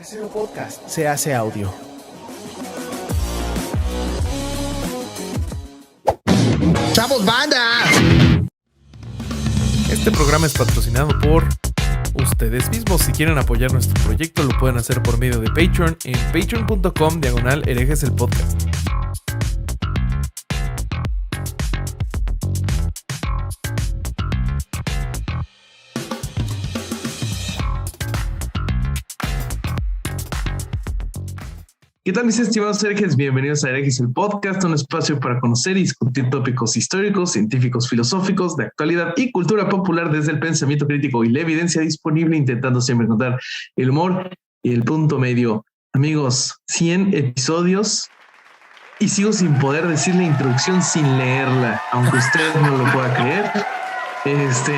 Casero Podcast se hace audio. ¡Chavos, banda! Este programa es patrocinado por ustedes mismos. Si quieren apoyar nuestro proyecto, lo pueden hacer por medio de Patreon en patreon.com/herejes el podcast. ¿Qué tal, mis estimados herejes? Bienvenidos a Herejes el Podcast, un espacio para conocer y discutir tópicos históricos, científicos, filosóficos, de actualidad y cultura popular desde el pensamiento crítico y la evidencia disponible, intentando siempre encontrar el humor y el punto medio. Amigos, 100 episodios y sigo sin poder decir la introducción sin leerla, aunque usted no lo pueda creer. Siento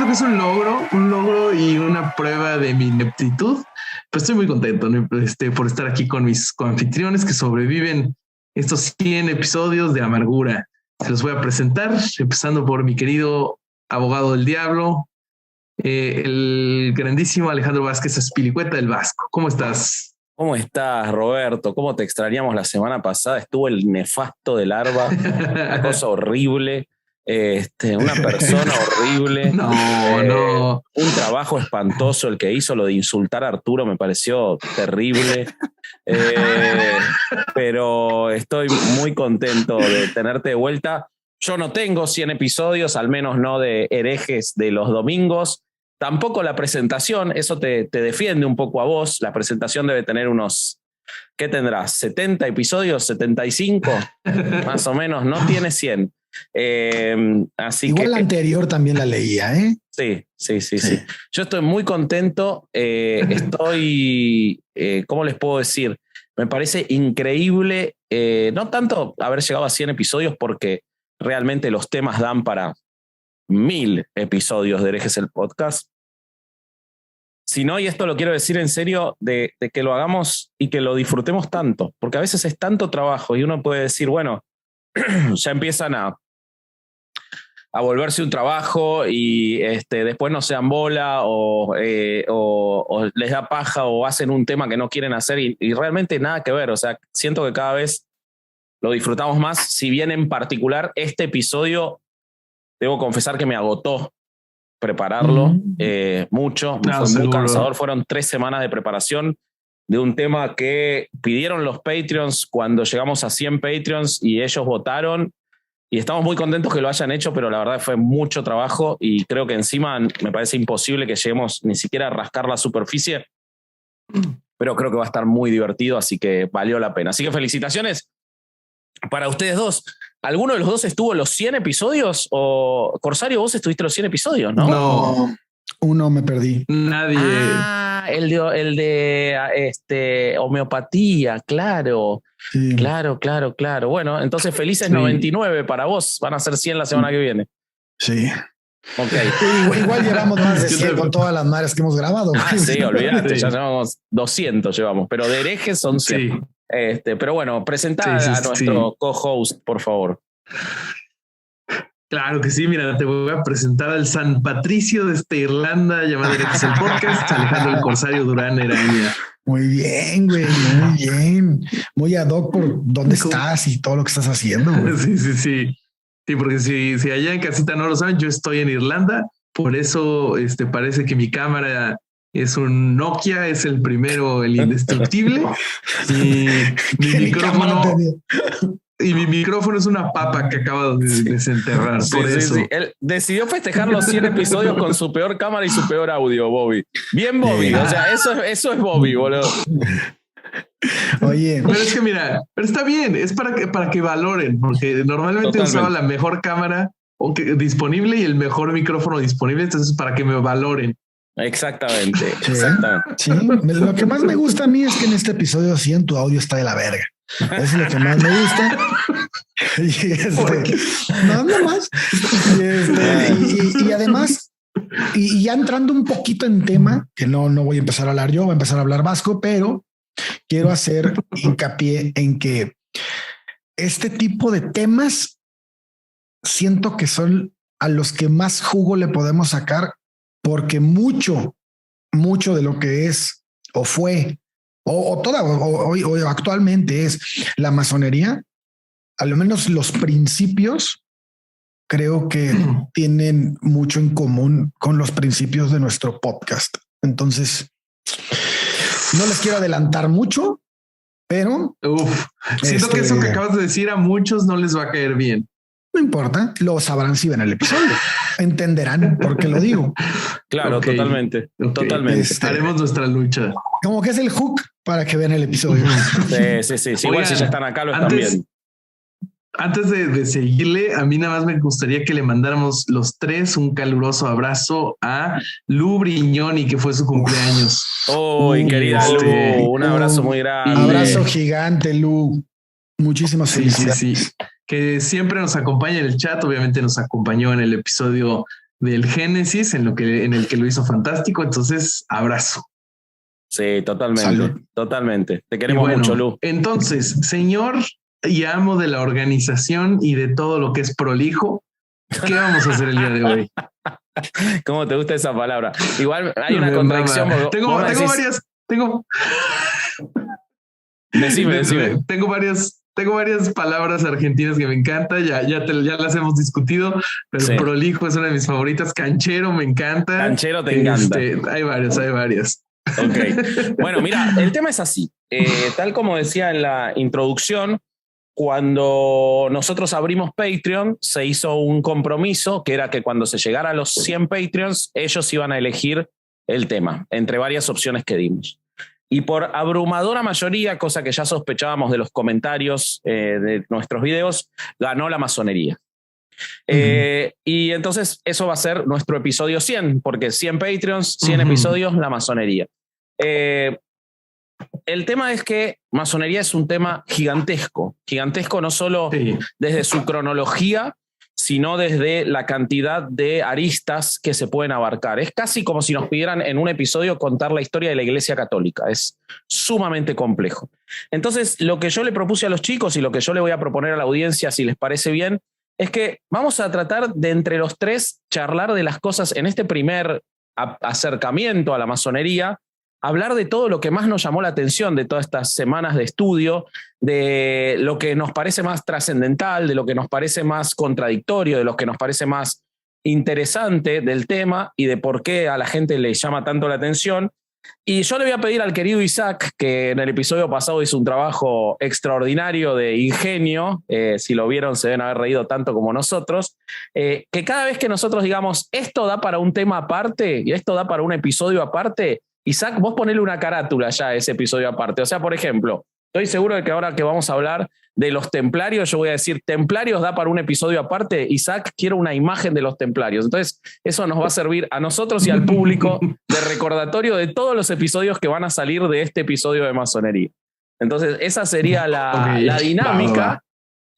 que es un logro y una prueba de mi ineptitud. Pues estoy muy contento, ¿no? Por estar aquí con mis coanfitriones que sobreviven estos 100 episodios de amargura. Se los voy a presentar, empezando por mi querido abogado del diablo, el grandísimo Alejandro Vázquez Azpilicueta del Vasco. ¿Cómo estás? ¿Cómo estás, Roberto? ¿Cómo te extrañamos la semana pasada? Estuvo el nefasto de Larva, una cosa horrible. Una persona horrible. No. Un trabajo espantoso el que hizo. Lo de insultar a Arturo me pareció terrible. Pero estoy muy contento de tenerte de vuelta. Yo no tengo 100 episodios, al menos no de herejes de los domingos. Tampoco la presentación, eso te defiende un poco a vos. La presentación debe tener unos, ¿qué tendrás? ¿70 episodios? ¿75? Más o menos, no tiene 100. Así igual que la anterior también la leía, ¿eh? Sí. Yo estoy muy contento. Estoy, ¿cómo les puedo decir? Me parece increíble, no tanto haber llegado a 100 episodios, porque realmente los temas dan para 1000 episodios de Herejes el Podcast, sino, y esto lo quiero decir en serio, de que lo hagamos y que lo disfrutemos tanto, porque a veces es tanto trabajo y uno puede decir, bueno, ya empiezan a volverse un trabajo y después no se dan bola o les da paja o hacen un tema que no quieren hacer y realmente nada que ver. O sea, siento que cada vez lo disfrutamos más, si bien en particular este episodio, debo confesar que me agotó prepararlo mucho, fue muy cansador. Fueron 3 semanas de preparación de un tema que pidieron los Patreons cuando llegamos a 100 Patreons y ellos votaron, y estamos muy contentos que lo hayan hecho, pero la verdad fue mucho trabajo y creo que encima me parece imposible que lleguemos ni siquiera a rascar la superficie, pero creo que va a estar muy divertido, así que valió la pena. Así que felicitaciones para ustedes dos. ¿Alguno de los dos estuvo en los 100 episodios? O Corsario, vos estuviste en los 100 episodios, ¿no? No, uno me perdí. Nadie. El de homeopatía, claro. Sí. Claro. Bueno, entonces felices 99 para vos. Van a ser 100 la semana que viene. Sí. Okay. Igual llevamos más de 100 con todas las madres que hemos grabado. Sí, olvídate, ya llevamos 200 llevamos, pero de herejes son 100. Sí. Pero bueno, presentá a nuestro co-host, por favor. Claro que sí, mira, te voy a presentar al San Patricio de Irlanda, llamado Herejes el Podcast, Alejandro el Corsario Durán Eraña. Muy bien, güey, muy bien. Muy ad hoc por dónde estás y todo lo que estás haciendo, güey. Sí, porque si allá en casita no lo saben, yo estoy en Irlanda, por eso parece que mi cámara es un Nokia, es el primero, el indestructible, y mi micrófono es una papa que acaba de desenterrar. Por eso. Sí. Él decidió festejar los 100 episodios con su peor cámara y su peor audio, Bobby. Bien, Bobby. O sea, eso es Bobby, boludo. Oye, pero es que mira, pero está bien, es para que valoren, porque normalmente usaba la mejor cámara disponible y el mejor micrófono disponible, entonces para que me valoren. Exactamente. Sí. Lo que más me gusta a mí es que en este episodio 100 tu audio está de la verga. Eso es lo que más me gusta. Nada más. Y además, y ya entrando un poquito en tema, que no voy a empezar a hablar yo, voy a empezar a hablar vasco, pero quiero hacer hincapié en que este tipo de temas siento que son a los que más jugo le podemos sacar, porque mucho de lo que es o fue, o actualmente es la masonería, a lo menos los principios creo que tienen mucho en común con los principios de nuestro podcast. Entonces, no les quiero adelantar mucho, pero siento que eso que acabas de decir a muchos no les va a caer bien. No importa, lo sabrán si ven el episodio. Entenderán por qué lo digo. Claro, totalmente. Haremos nuestra lucha. Como que es el hook para que vean el episodio. Sí. Igual si ya están acá, lo están viendo. Antes de seguirle, a mí nada más me gustaría que le mandáramos los tres un caluroso abrazo a Lu Brignoni, que fue su cumpleaños. Querida Lu, un abrazo muy grande. Abrazo gigante, Lu. Muchísimas felicidades. Sí. Que siempre nos acompaña en el chat. Obviamente nos acompañó en el episodio del Génesis, en el que lo hizo fantástico. Entonces, abrazo. Sí, totalmente. Salud. Totalmente. Te queremos mucho, Lu. Entonces, señor y amo de la organización y de todo lo que es prolijo, ¿qué vamos a hacer el día de hoy? ¿Cómo te gusta esa palabra? Igual hay una contradicción. Tengo varias. Decime. Tengo varias palabras argentinas que me encantan. Ya las hemos discutido, pero sí. Prolijo es una de mis favoritas. Canchero me encanta. Canchero te encanta. Hay varias. Ok. Bueno, mira, el tema es así. Tal como decía en la introducción, cuando nosotros abrimos Patreon, se hizo un compromiso que era que cuando se llegara a los 100 Patreons, ellos iban a elegir el tema, entre varias opciones que dimos. Y por abrumadora mayoría, cosa que ya sospechábamos de los comentarios de nuestros videos, ganó la masonería. Y entonces eso va a ser nuestro episodio 100, porque 100 Patreons, 100 episodios, la masonería. El tema es que masonería es un tema gigantesco no solo desde su cronología, sino desde la cantidad de aristas que se pueden abarcar. Es casi como si nos pidieran en un episodio contar la historia de la Iglesia Católica. Es sumamente complejo. Entonces, lo que yo le propuse a los chicos y lo que yo le voy a proponer a la audiencia, si les parece bien, es que vamos a tratar de entre los tres charlar de las cosas en este primer acercamiento a la masonería, hablar de todo lo que más nos llamó la atención de todas estas semanas de estudio, de lo que nos parece más trascendental, de lo que nos parece más contradictorio, de lo que nos parece más interesante del tema y de por qué a la gente le llama tanto la atención. Y yo le voy a pedir al querido Isaac, que en el episodio pasado hizo un trabajo extraordinario de ingenio, si lo vieron se deben haber reído tanto como nosotros, que cada vez que nosotros digamos esto da para un tema aparte y esto da para un episodio aparte, Isaac, vos ponele una carátula ya a ese episodio aparte. O sea, por ejemplo, estoy seguro de que ahora que vamos a hablar de los templarios, yo voy a decir, templarios da para un episodio aparte. Isaac, quiero una imagen de los templarios. Entonces, eso nos va a servir a nosotros y al público de recordatorio de todos los episodios que van a salir de este episodio de masonería. Entonces, esa sería la dinámica.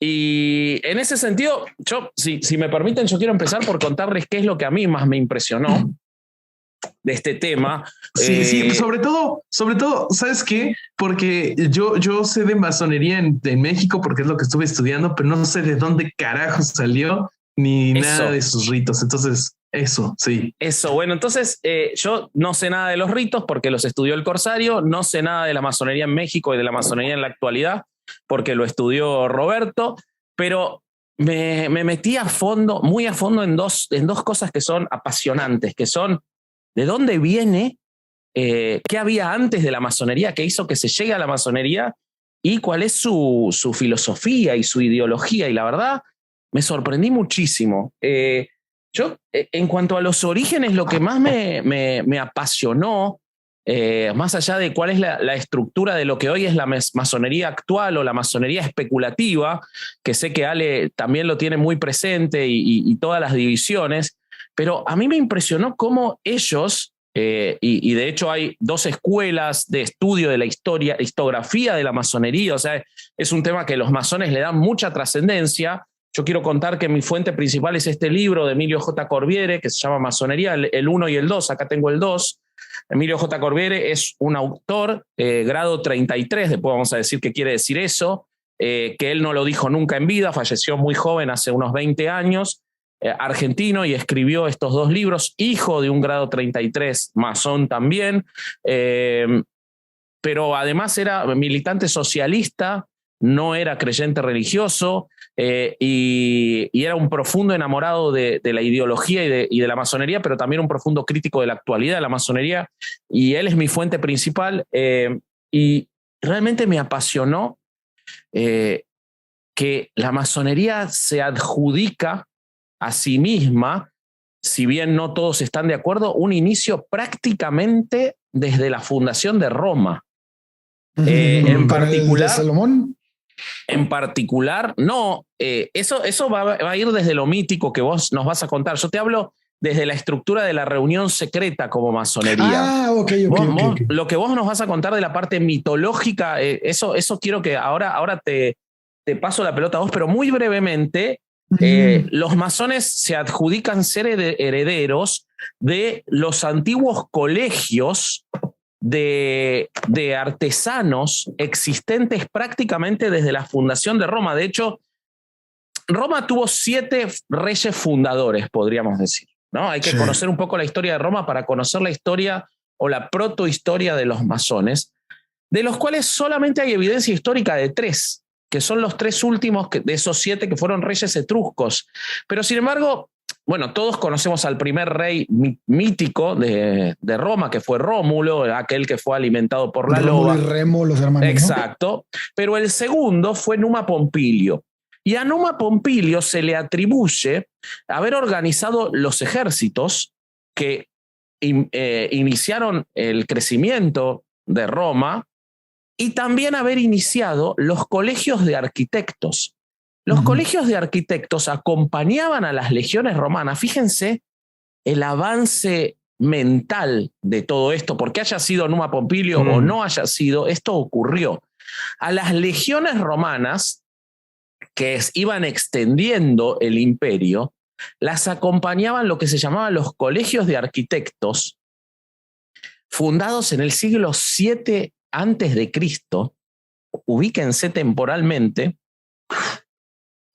Y en ese sentido, yo, si me permiten, yo quiero empezar por contarles qué es lo que a mí más me impresionó de este tema. Sí, sobre todo, ¿sabes qué? Porque yo sé de masonería en México porque es lo que estuve estudiando, pero no sé de dónde carajo salió ni nada de sus ritos. Entonces, eso, sí. Eso, bueno, entonces yo no sé nada de los ritos porque los estudió el Corsario, no sé nada de la masonería en México y de la masonería en la actualidad porque lo estudió Roberto, pero me metí muy a fondo en dos cosas que son apasionantes, que son ¿de dónde viene? ¿Qué había antes de la masonería? ¿Qué hizo que se llegue a la masonería? ¿Y cuál es su filosofía y su ideología? Y la verdad, me sorprendí muchísimo. Yo, en cuanto a los orígenes, lo que más me apasionó, más allá de cuál es la estructura de lo que hoy es la masonería actual o la masonería especulativa, que sé que Ale también lo tiene muy presente y todas las divisiones, pero a mí me impresionó cómo ellos, y de hecho hay dos escuelas de estudio de la historiografía de la masonería, o sea, es un tema que los masones le dan mucha trascendencia. Yo quiero contar que mi fuente principal es este libro de Emilio J. Corbiere, que se llama Masonería, el 1 y el 2, acá tengo el 2. Emilio J. Corbiere es un autor, grado 33, después vamos a decir qué quiere decir eso, que él no lo dijo nunca en vida, falleció muy joven, hace unos 20 años, argentino, y escribió estos dos libros, hijo de un grado 33, masón también, pero además era militante socialista, no era creyente religioso, y era un profundo enamorado de la ideología y de la masonería, pero también un profundo crítico de la actualidad de la masonería, y él es mi fuente principal, y realmente me apasionó que la masonería se adjudica a sí misma, si bien no todos están de acuerdo, un inicio prácticamente desde la fundación de Roma. En particular, ¿El de Salomón? En particular, no, eso va a ir desde lo mítico que vos nos vas a contar. Yo te hablo desde la estructura de la reunión secreta como masonería. Ah, ok. Lo que vos nos vas a contar de la parte mitológica, eso quiero que ahora te paso la pelota a vos, pero muy brevemente, los masones se adjudican ser herederos de los antiguos colegios de artesanos existentes prácticamente desde la fundación de Roma. De hecho, Roma tuvo 7 reyes fundadores, podríamos decir, ¿no? Hay que conocer un poco la historia de Roma para conocer la historia o la protohistoria de los masones, de los cuales solamente hay evidencia histórica de 3, que son los 3 últimos de esos 7 que fueron reyes etruscos. Pero sin embargo, bueno, todos conocemos al primer rey mítico de Roma, que fue Rómulo, aquel que fue alimentado por la loba. Rómulo y Remo, los hermanos. Exacto. ¿No? Pero el segundo fue Numa Pompilio. Y a Numa Pompilio se le atribuye haber organizado los ejércitos que iniciaron el crecimiento de Roma y también haber iniciado los colegios de arquitectos. Los colegios de arquitectos acompañaban a las legiones romanas. Fíjense el avance mental de todo esto, porque haya sido Numa Pompilio o no haya sido, esto ocurrió. A las legiones romanas que iban extendiendo el imperio, las acompañaban lo que se llamaban los colegios de arquitectos, fundados en el siglo VII antes de Cristo, ubíquense temporalmente,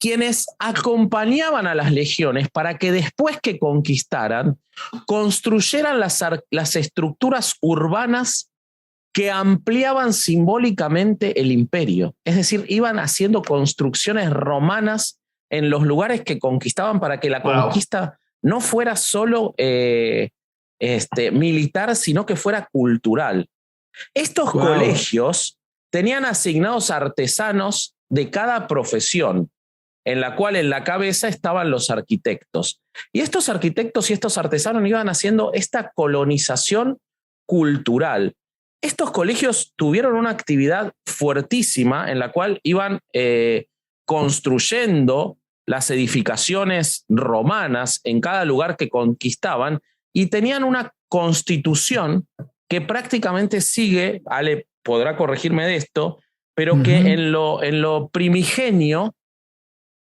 quienes acompañaban a las legiones para que después que conquistaran, construyeran las estructuras urbanas que ampliaban simbólicamente el imperio. Es decir, iban haciendo construcciones romanas en los lugares que conquistaban para que la conquista no fuera solo militar, sino que fuera cultural. Estos colegios tenían asignados artesanos de cada profesión, en la cual en la cabeza estaban los arquitectos. Y estos arquitectos y estos artesanos iban haciendo esta colonización cultural. Estos colegios tuvieron una actividad fuertísima en la cual iban construyendo las edificaciones romanas en cada lugar que conquistaban y tenían una constitución que prácticamente sigue, Ale podrá corregirme de esto, pero que en lo primigenio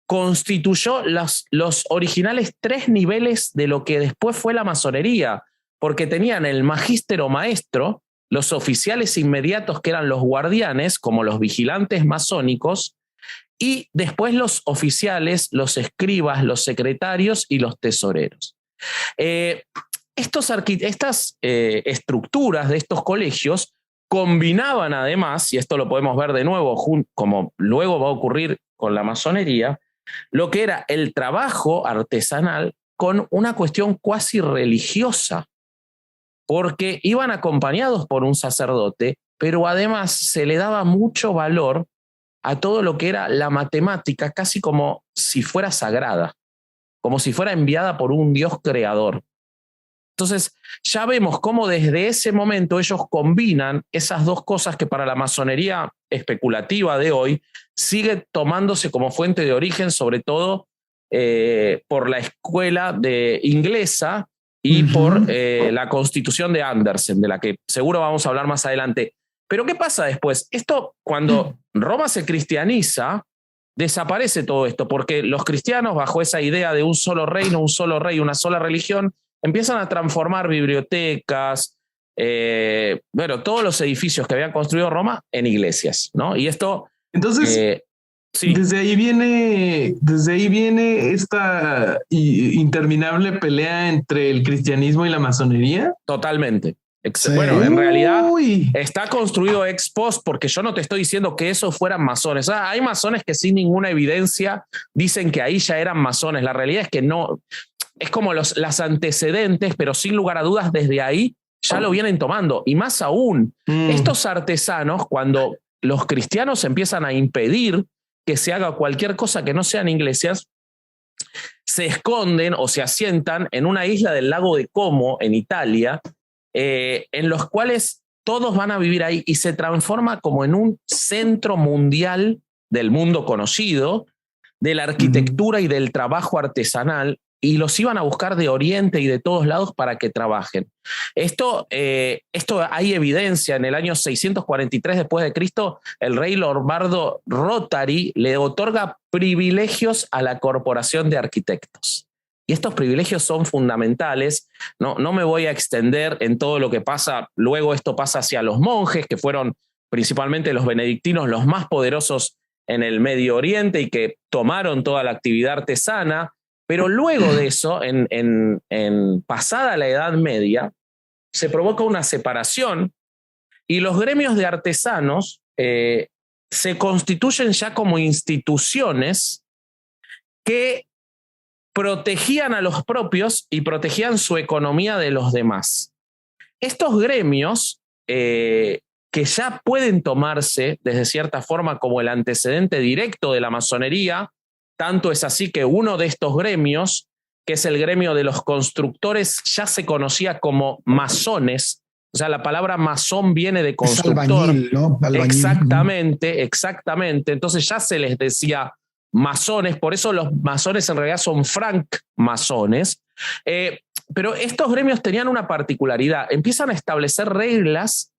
constituyó los originales 3 niveles de lo que después fue la masonería, porque tenían el magíster o maestro, los oficiales inmediatos que eran los guardianes, como los vigilantes masónicos, y después los oficiales, los escribas, los secretarios y los tesoreros. Estas estructuras de estos colegios combinaban además, y esto lo podemos ver de nuevo, como luego va a ocurrir con la masonería, lo que era el trabajo artesanal con una cuestión cuasi religiosa, porque iban acompañados por un sacerdote, pero además se le daba mucho valor a todo lo que era la matemática, casi como si fuera sagrada, como si fuera enviada por un Dios creador. Entonces ya vemos cómo desde ese momento ellos combinan esas 2 cosas que para la masonería especulativa de hoy sigue tomándose como fuente de origen, sobre todo por la escuela inglesa y por la Constitución de Andersen, de la que seguro vamos a hablar más adelante. Pero ¿qué pasa después? Esto, cuando Roma se cristianiza, desaparece todo esto, porque los cristianos, bajo esa idea de un solo reino, un solo rey, una sola religión, empiezan a transformar bibliotecas, todos los edificios que habían construido Roma en iglesias, ¿no? Y esto... Entonces, sí. Desde ahí viene esta interminable pelea entre el cristianismo y la masonería. Totalmente. Sí. Bueno, en realidad Uy. está construido ex post, porque yo no te estoy diciendo que esos fueran masones. O sea, hay masones que sin ninguna evidencia dicen que ahí ya eran masones. La realidad es que no, es como las antecedentes, pero sin lugar a dudas desde ahí ya lo vienen tomando. Y más aún, estos artesanos, cuando los cristianos empiezan a impedir que se haga cualquier cosa que no sean iglesias, se esconden o se asientan en una isla del lago de Como, en Italia, en los cuales todos van a vivir ahí y se transforma como en un centro mundial del mundo conocido, de la arquitectura y del trabajo artesanal, y los iban a buscar de Oriente y de todos lados para que trabajen. Esto hay evidencia. En el año 643 después de Cristo, el rey Lombardo Rotari le otorga privilegios a la Corporación de Arquitectos. Y estos privilegios son fundamentales. No me voy a extender en todo lo que pasa. Luego esto pasa hacia los monjes, que fueron principalmente los benedictinos los más poderosos en el Medio Oriente y que tomaron toda la actividad artesana. Pero luego de eso, en pasada la Edad Media, se provoca una separación y los gremios de artesanos se constituyen ya como instituciones que protegían a los propios y protegían su economía de los demás. Estos gremios, que ya pueden tomarse desde cierta forma como el antecedente directo de la masonería, tanto es así que uno de estos gremios, que es el gremio de los constructores, ya se conocía como masones. O sea, la palabra masón viene de constructor. Es albañil, ¿no? Albañil. Exactamente. Entonces ya se les decía masones, por eso los masones en realidad son francmasones. Pero estos gremios tenían una particularidad. Empiezan a establecer reglas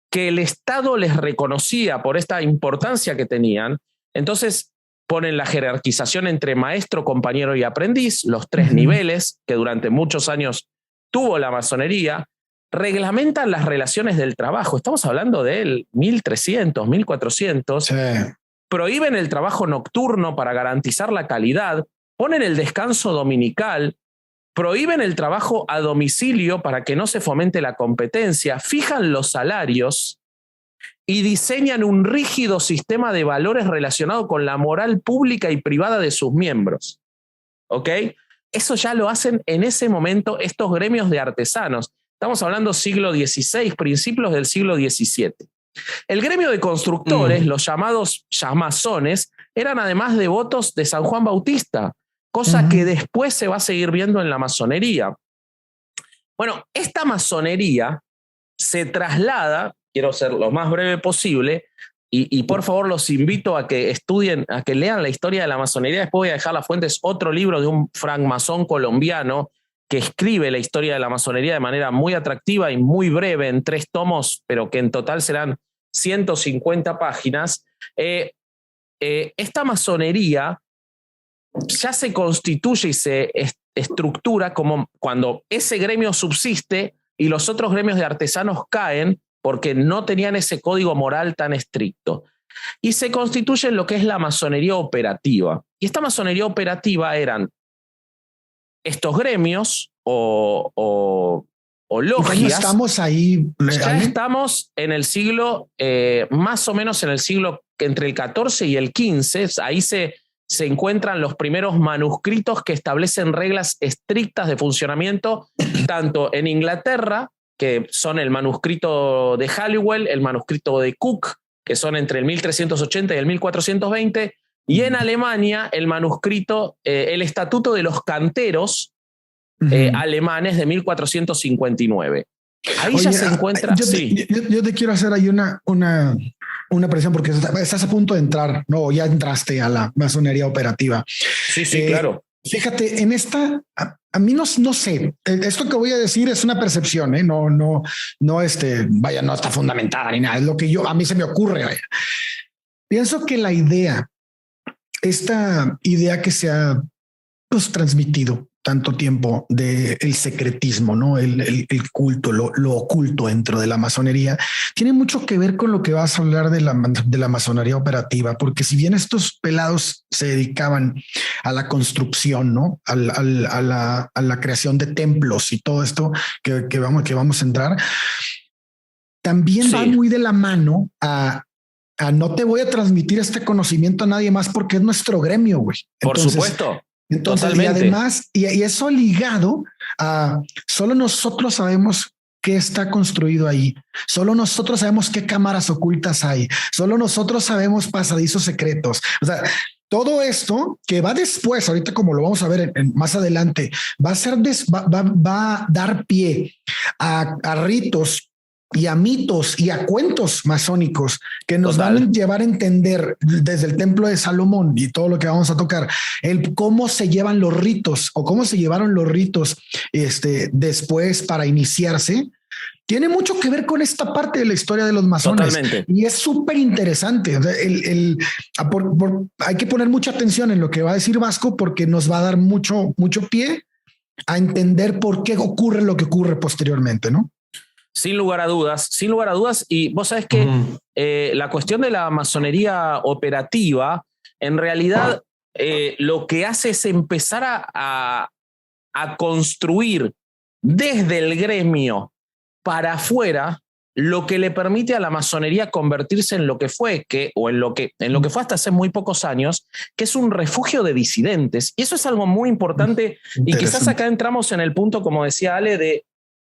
que el Estado les reconocía por esta importancia que tenían. Entonces ponen la jerarquización entre maestro, compañero y aprendiz, los 3 niveles que durante muchos años tuvo la masonería. Reglamentan las relaciones del trabajo. Estamos hablando del 1300, 1400. Sí. Prohíben el trabajo nocturno para garantizar la calidad. Ponen el descanso dominical. Prohíben el trabajo a domicilio para que no se fomente la competencia. Fijan los salarios y diseñan un rígido sistema de valores relacionado con la moral pública y privada de sus miembros. ¿Ok? Eso ya lo hacen en ese momento estos gremios de artesanos. Estamos hablando siglo XVI, principios del siglo XVII. El gremio de constructores, los llamados masones, eran además devotos de San Juan Bautista, cosa que después se va a seguir viendo en la masonería. Bueno, esta masonería se traslada, quiero ser lo más breve posible, y por favor los invito a que estudien, a que lean la historia de la masonería. Después voy a dejar las fuentes, otro libro de un francmasón colombiano que escribe la historia de la masonería de manera muy atractiva y muy breve, en 3 tomos, pero que en total serán 150 páginas. Esta masonería ya se constituye y se estructura como cuando ese gremio subsiste y los otros gremios de artesanos caen porque no tenían ese código moral tan estricto. Y se constituye en lo que es la masonería operativa. Y esta masonería operativa eran estos gremios o logias. Estamos ahí. Ya estamos en el siglo, más o menos en el siglo entre el XIV y el XV. Ahí se encuentran los primeros manuscritos que establecen reglas estrictas de funcionamiento, tanto en Inglaterra, que son el manuscrito de Halliwell, el manuscrito de Cook, que son entre el 1380 y el 1420, y en Alemania el manuscrito, el Estatuto de los Canteros alemanes de 1459. Ahí ya se encuentra. Yo te quiero hacer ahí una presión porque estás a punto de entrar, no, ya entraste a la masonería operativa. Sí, claro. Fíjate, en esta, a mí no sé, esto que voy a decir es una percepción, no, no está fundamentada ni nada, es lo que a mí se me ocurre. Vaya. Pienso que esta idea que se ha transmitido tanto tiempo del secretismo, ¿no? El culto, lo oculto dentro de la masonería, tiene mucho que ver con lo que vas a hablar de la masonería operativa, porque si bien estos pelados se dedicaban a la construcción, ¿no? A la creación de templos y todo esto que vamos a entrar, también va muy de la mano a no te voy a transmitir este conocimiento a nadie más porque es nuestro gremio, güey. Por supuesto. Entonces, y además, y eso ligado a solo nosotros sabemos qué está construido ahí. Solo nosotros sabemos qué cámaras ocultas hay. Solo nosotros sabemos pasadizos secretos. O sea, todo esto que va después, ahorita como lo vamos a ver más adelante, va a dar pie a ritos y a mitos y a cuentos masónicos que nos van a llevar a entender desde el templo de Salomón y todo lo que vamos a tocar, el cómo se llevan los ritos o cómo se llevaron los ritos después para iniciarse. Tiene mucho que ver con esta parte de la historia de los masones. Totalmente. Y es súper interesante. Hay que poner mucha atención en lo que va a decir Vasco porque nos va a dar mucho pie a entender por qué ocurre lo que ocurre posteriormente, ¿no? Sin lugar a dudas. Y vos sabés que la cuestión de la masonería operativa, en realidad lo que hace es empezar a construir desde el gremio para afuera lo que le permite a la masonería convertirse en lo que fue, en lo que fue hasta hace muy pocos años, que es un refugio de disidentes. Y eso es algo muy importante. Y quizás acá entramos en el punto, como decía Ale, de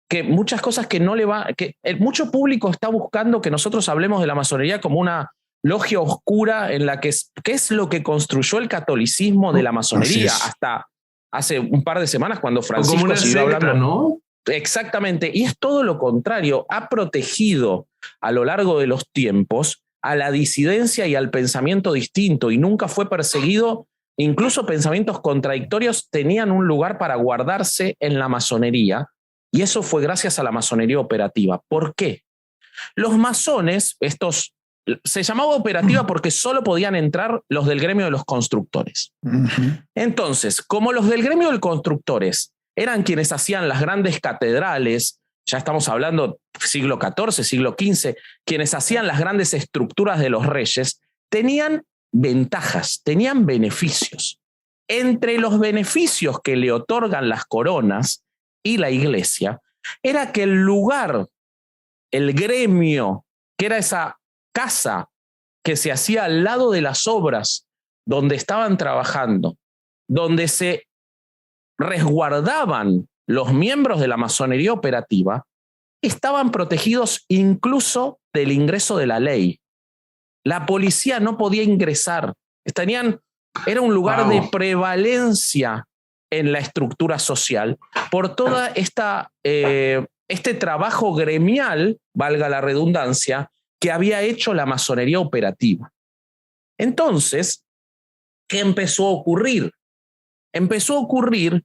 que muchas cosas que no le va, que mucho público está buscando que nosotros hablemos de la masonería como una logia oscura en la que es lo que construyó el catolicismo de la masonería hasta hace un par de semanas cuando Francisco siguió hablando, ¿no? Exactamente, y es todo lo contrario, ha protegido a lo largo de los tiempos a la disidencia y al pensamiento distinto y nunca fue perseguido. Incluso pensamientos contradictorios tenían un lugar para guardarse en la masonería. Y eso fue gracias a la masonería operativa. ¿Por qué? Los masones, se llamaba operativa porque solo podían entrar los del gremio de los constructores. Entonces, como los del gremio de los constructores eran quienes hacían las grandes catedrales, ya estamos hablando siglo XIV, siglo XV, quienes hacían las grandes estructuras de los reyes, tenían ventajas, tenían beneficios. Entre los beneficios que le otorgan las coronas y la iglesia, era que el lugar, el gremio, que era esa casa que se hacía al lado de las obras donde estaban trabajando, donde se resguardaban los miembros de la masonería operativa, estaban protegidos incluso del ingreso de la ley. La policía no podía ingresar. Era un lugar de prevalencia en la estructura social por toda este trabajo gremial, valga la redundancia, que había hecho la masonería operativa. Entonces, ¿qué empezó a ocurrir? Empezó a ocurrir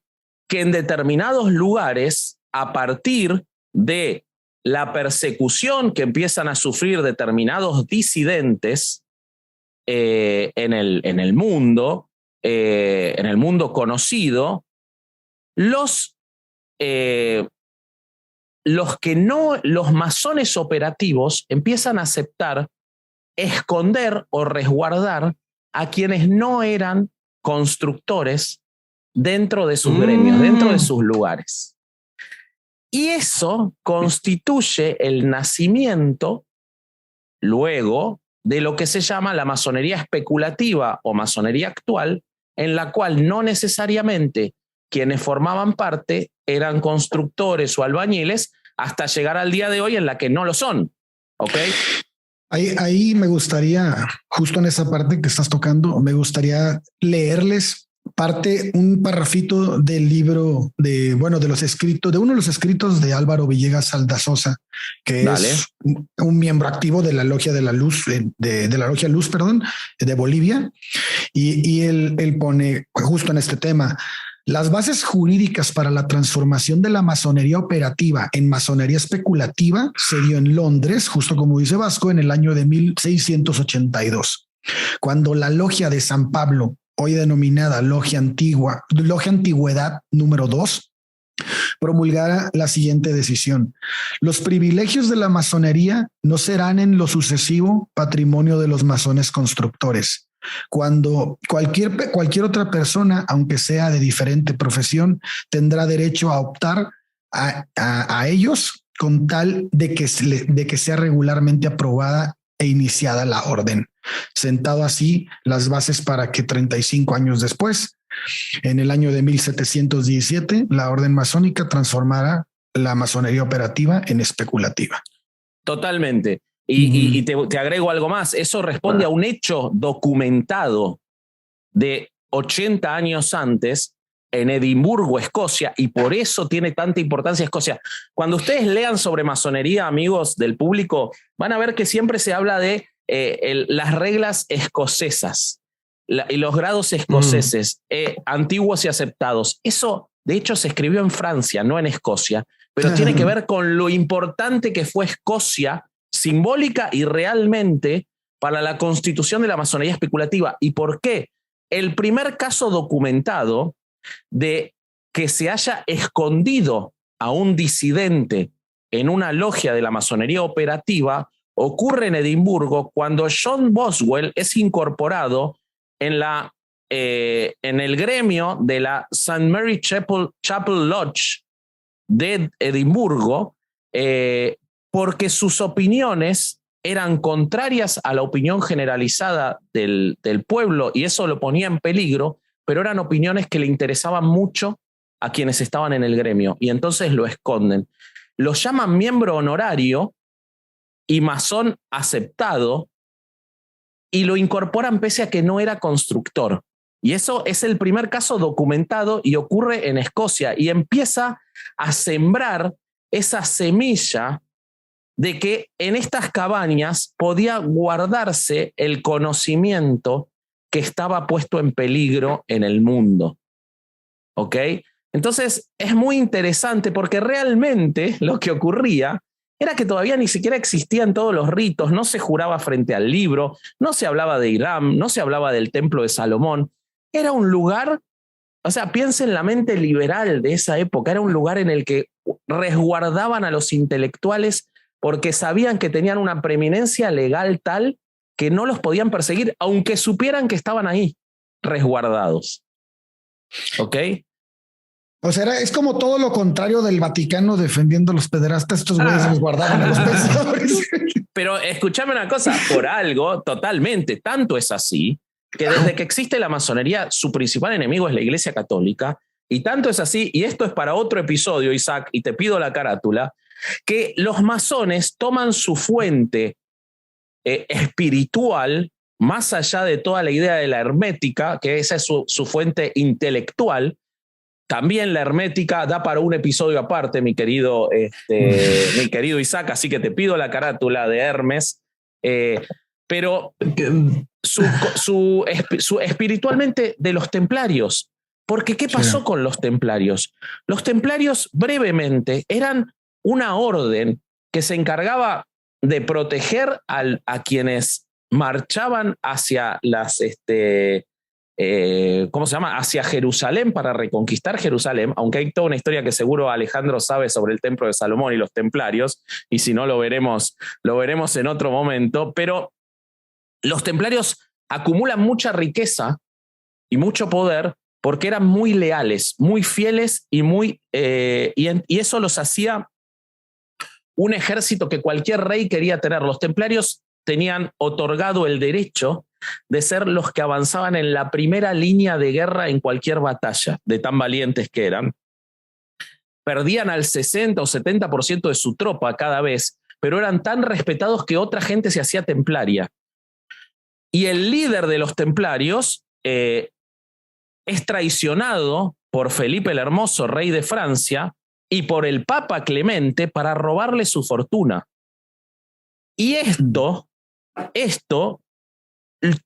que en determinados lugares, a partir de la persecución que empiezan a sufrir determinados disidentes en el mundo conocido, los masones operativos empiezan a aceptar esconder o resguardar a quienes no eran constructores dentro de sus gremios, dentro de sus lugares. Y eso constituye el nacimiento, luego, de lo que se llama la masonería especulativa o masonería actual, en la cual no necesariamente quienes formaban parte eran constructores o albañiles, hasta llegar al día de hoy en la que no lo son. ¿Ok? Ahí me gustaría, justo en esa parte que estás tocando, me gustaría leerles un parrafito del libro de uno de los escritos de Álvaro Villegas Aldazosa, que es un miembro activo de la Logia de la Luz, de la Logia Luz, de Bolivia. Y él pone justo en este tema: las bases jurídicas para la transformación de la masonería operativa en masonería especulativa se dio en Londres, justo como dice Vasco, en el año de 1682, cuando la Logia de San Pablo hoy denominada Logia Antigüedad número 2, promulgara la siguiente decisión: los privilegios de la masonería no serán en lo sucesivo patrimonio de los masones constructores, cuando cualquier otra persona, aunque sea de diferente profesión, tendrá derecho a optar a ellos con tal de que sea regularmente aprobada e iniciada la orden, sentado así las bases para que 35 años después, en el año de 1717, la orden masónica transformara la masonería operativa en especulativa. Totalmente. Y te agrego algo más. Eso responde a un hecho documentado de 80 años antes en Edimburgo, Escocia, y por eso tiene tanta importancia Escocia. Cuando ustedes lean sobre masonería, amigos del público, van a ver que siempre se habla de las reglas escocesas y los grados escoceses, antiguos y aceptados. Eso, de hecho, se escribió en Francia, no en Escocia, pero tiene que ver con lo importante que fue Escocia, simbólica y realmente, para la constitución de la masonería especulativa. ¿Y por qué? El primer caso documentado de que se haya escondido a un disidente en una logia de la masonería operativa ocurre en Edimburgo cuando John Boswell es incorporado en el gremio de la St. Mary Chapel Lodge de Edimburgo, porque sus opiniones eran contrarias a la opinión generalizada del pueblo y eso lo ponía en peligro, pero eran opiniones que le interesaban mucho a quienes estaban en el gremio y entonces lo esconden. Lo llaman miembro honorario y masón aceptado y lo incorporan pese a que no era constructor. Y eso es el primer caso documentado y ocurre en Escocia y empieza a sembrar esa semilla de que en estas cabañas podía guardarse el conocimiento que estaba puesto en peligro en el mundo. ¿Ok? Entonces es muy interesante porque realmente lo que ocurría era que todavía ni siquiera existían todos los ritos, no se juraba frente al libro, no se hablaba de Irán, no se hablaba del templo de Salomón. Era un lugar, o sea, piensen en la mente liberal de esa época, era un lugar en el que resguardaban a los intelectuales porque sabían que tenían una preeminencia legal tal que no los podían perseguir, aunque supieran que estaban ahí, resguardados. ¿Ok? O sea, es como todo lo contrario del Vaticano defendiendo a los pederastas. Estos güeyes se los guardaban a los pensadores. Pero escúchame una cosa, por algo, totalmente, tanto es así, que desde que existe la masonería, su principal enemigo es la Iglesia Católica, y tanto es así, y esto es para otro episodio, Isaac, y te pido la carátula, que los masones toman su fuente espiritual, más allá de toda la idea de la hermética, que esa es su fuente intelectual. También la hermética da para un episodio aparte, mi querido Isaac, así que te pido la carátula de Hermes, pero su espiritualmente de los templarios, porque ¿qué pasó con los templarios? Los templarios brevemente eran una orden que se encargaba de proteger a quienes marchaban hacia las ¿cómo se llama? Hacia Jerusalén para reconquistar Jerusalén, aunque hay toda una historia que seguro Alejandro sabe sobre el templo de Salomón y los templarios, y si no lo veremos en otro momento, pero los templarios acumulan mucha riqueza y mucho poder porque eran muy leales, muy fieles y y eso los hacía un ejército que cualquier rey quería tener. Los templarios tenían otorgado el derecho de ser los que avanzaban en la primera línea de guerra en cualquier batalla, de tan valientes que eran. Perdían al 60 o 70% de su tropa cada vez, pero eran tan respetados que otra gente se hacía templaria. Y el líder de los templarios es traicionado por Felipe el Hermoso, rey de Francia, y por el Papa Clemente para robarle su fortuna. Y esto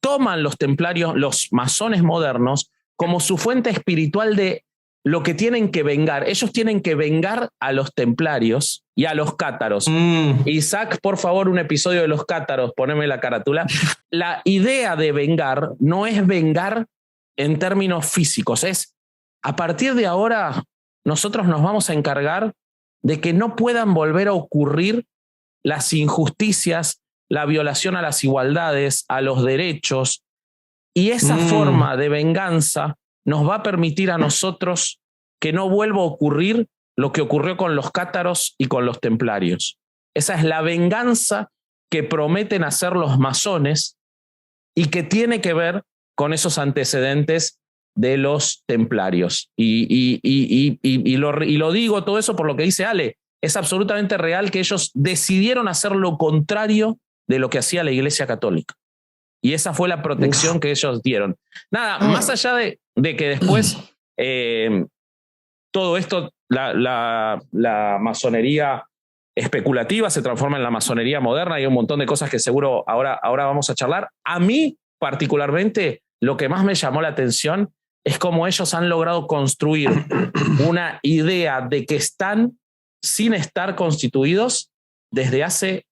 toman los templarios, los masones modernos, como su fuente espiritual de lo que tienen que vengar. Ellos tienen que vengar a los templarios y a los cátaros. Isaac, por favor, un episodio de los cátaros, poneme la carátula. La idea de vengar no es vengar en términos físicos. Es, a partir de ahora, nosotros nos vamos a encargar de que no puedan volver a ocurrir las injusticias, la violación a las igualdades, a los derechos, y esa forma de venganza nos va a permitir a nosotros que no vuelva a ocurrir lo que ocurrió con los cátaros y con los templarios. Esa es la venganza que prometen hacer los masones y que tiene que ver con esos antecedentes de los templarios. Y lo digo todo eso por lo que dice Ale. Es absolutamente real que ellos decidieron hacer lo contrario de lo que hacía la Iglesia Católica. Y esa fue la protección que ellos dieron. Nada, más allá de que después todo esto, la masonería especulativa se transforma en la masonería moderna y un montón de cosas que seguro ahora vamos a charlar. A mí, particularmente, lo que más me llamó la atención es cómo ellos han logrado construir una idea de que están sin estar constituidos desde hace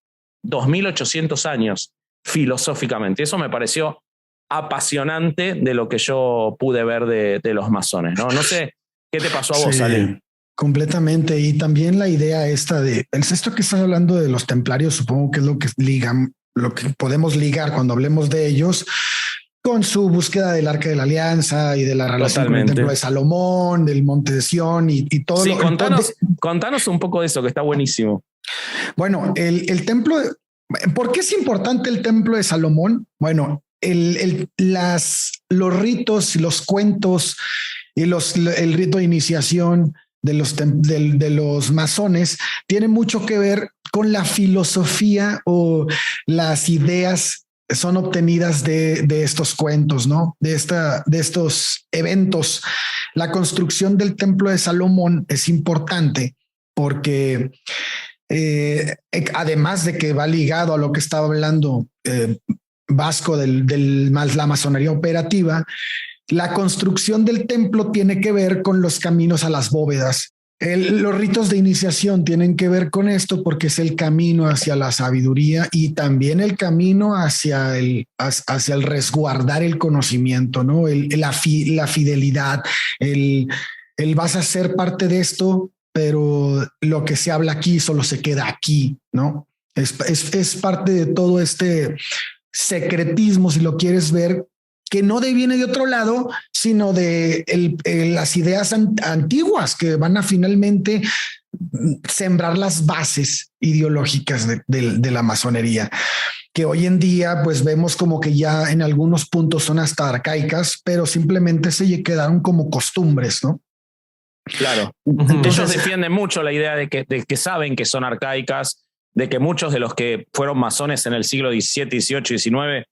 2800 años, filosóficamente. Eso me pareció apasionante de lo que yo pude ver de los masones, ¿no? No sé qué te pasó a vos, sí, Ale. Completamente. Y también la idea esta de esto que están hablando de los templarios, supongo que es lo que ligan, lo que podemos ligar cuando hablemos de ellos con su búsqueda del Arca de la Alianza y de la relación con el Templo de Salomón, del Monte de Sión y todo. Sí, contanos un poco de eso, que está buenísimo. Bueno, el templo, ¿por qué es importante el Templo de Salomón? Bueno, los ritos, los cuentos y el rito de iniciación de los masones tiene mucho que ver con la filosofía o las ideas que son obtenidas de estos cuentos, ¿no? De estos eventos. La construcción del Templo de Salomón es importante porque además de que va ligado a lo que estaba hablando Vasco de la masonería operativa, la construcción del templo tiene que ver con los caminos a las bóvedas. Los ritos de iniciación tienen que ver con esto porque es el camino hacia la sabiduría y también el camino hacia el resguardar el conocimiento, ¿no? La fidelidad, el vas a ser parte de esto, pero lo que se habla aquí solo se queda aquí, ¿no? Es parte de todo este secretismo, si lo quieres ver, que no viene de otro lado, sino de las ideas antiguas que van a finalmente sembrar las bases ideológicas de la masonería, que hoy en día pues vemos como que ya en algunos puntos son hasta arcaicas, pero simplemente se quedaron como costumbres, ¿no? Claro. Entonces, ellos defienden mucho la idea de que saben que son arcaicas, de que muchos de los que fueron masones en el siglo XVII, XVIII, XIX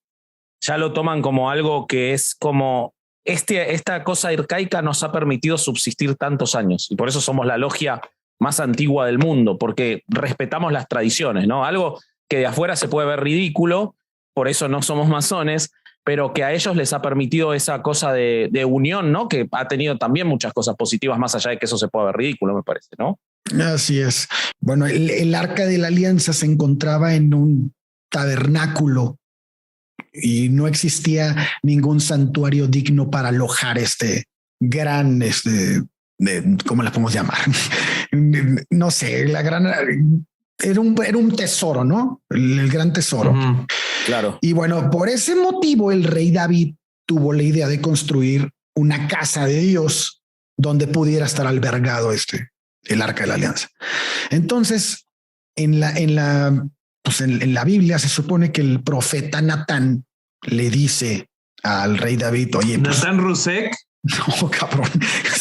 ya lo toman como algo que es como esta cosa arcaica nos ha permitido subsistir tantos años y por eso somos la logia más antigua del mundo, porque respetamos las tradiciones, ¿no? Algo que de afuera se puede ver ridículo, por eso no somos masones, pero que a ellos les ha permitido esa cosa de unión, ¿no? Que ha tenido también muchas cosas positivas, más allá de que eso se pueda ver ridículo, me parece, ¿no? Así es. Bueno, el Arca de la Alianza se encontraba en un tabernáculo y no existía ningún santuario digno para alojar este gran, ¿cómo la podemos llamar? No sé, era un tesoro, ¿no? El gran tesoro. Claro. Y bueno, por ese motivo el rey David tuvo la idea de construir una casa de Dios donde pudiera estar albergado el Arca de la Alianza. Entonces, en la Biblia se supone que el profeta Natán le dice al rey David, oye, pues, Natán Rusek. No, cabrón.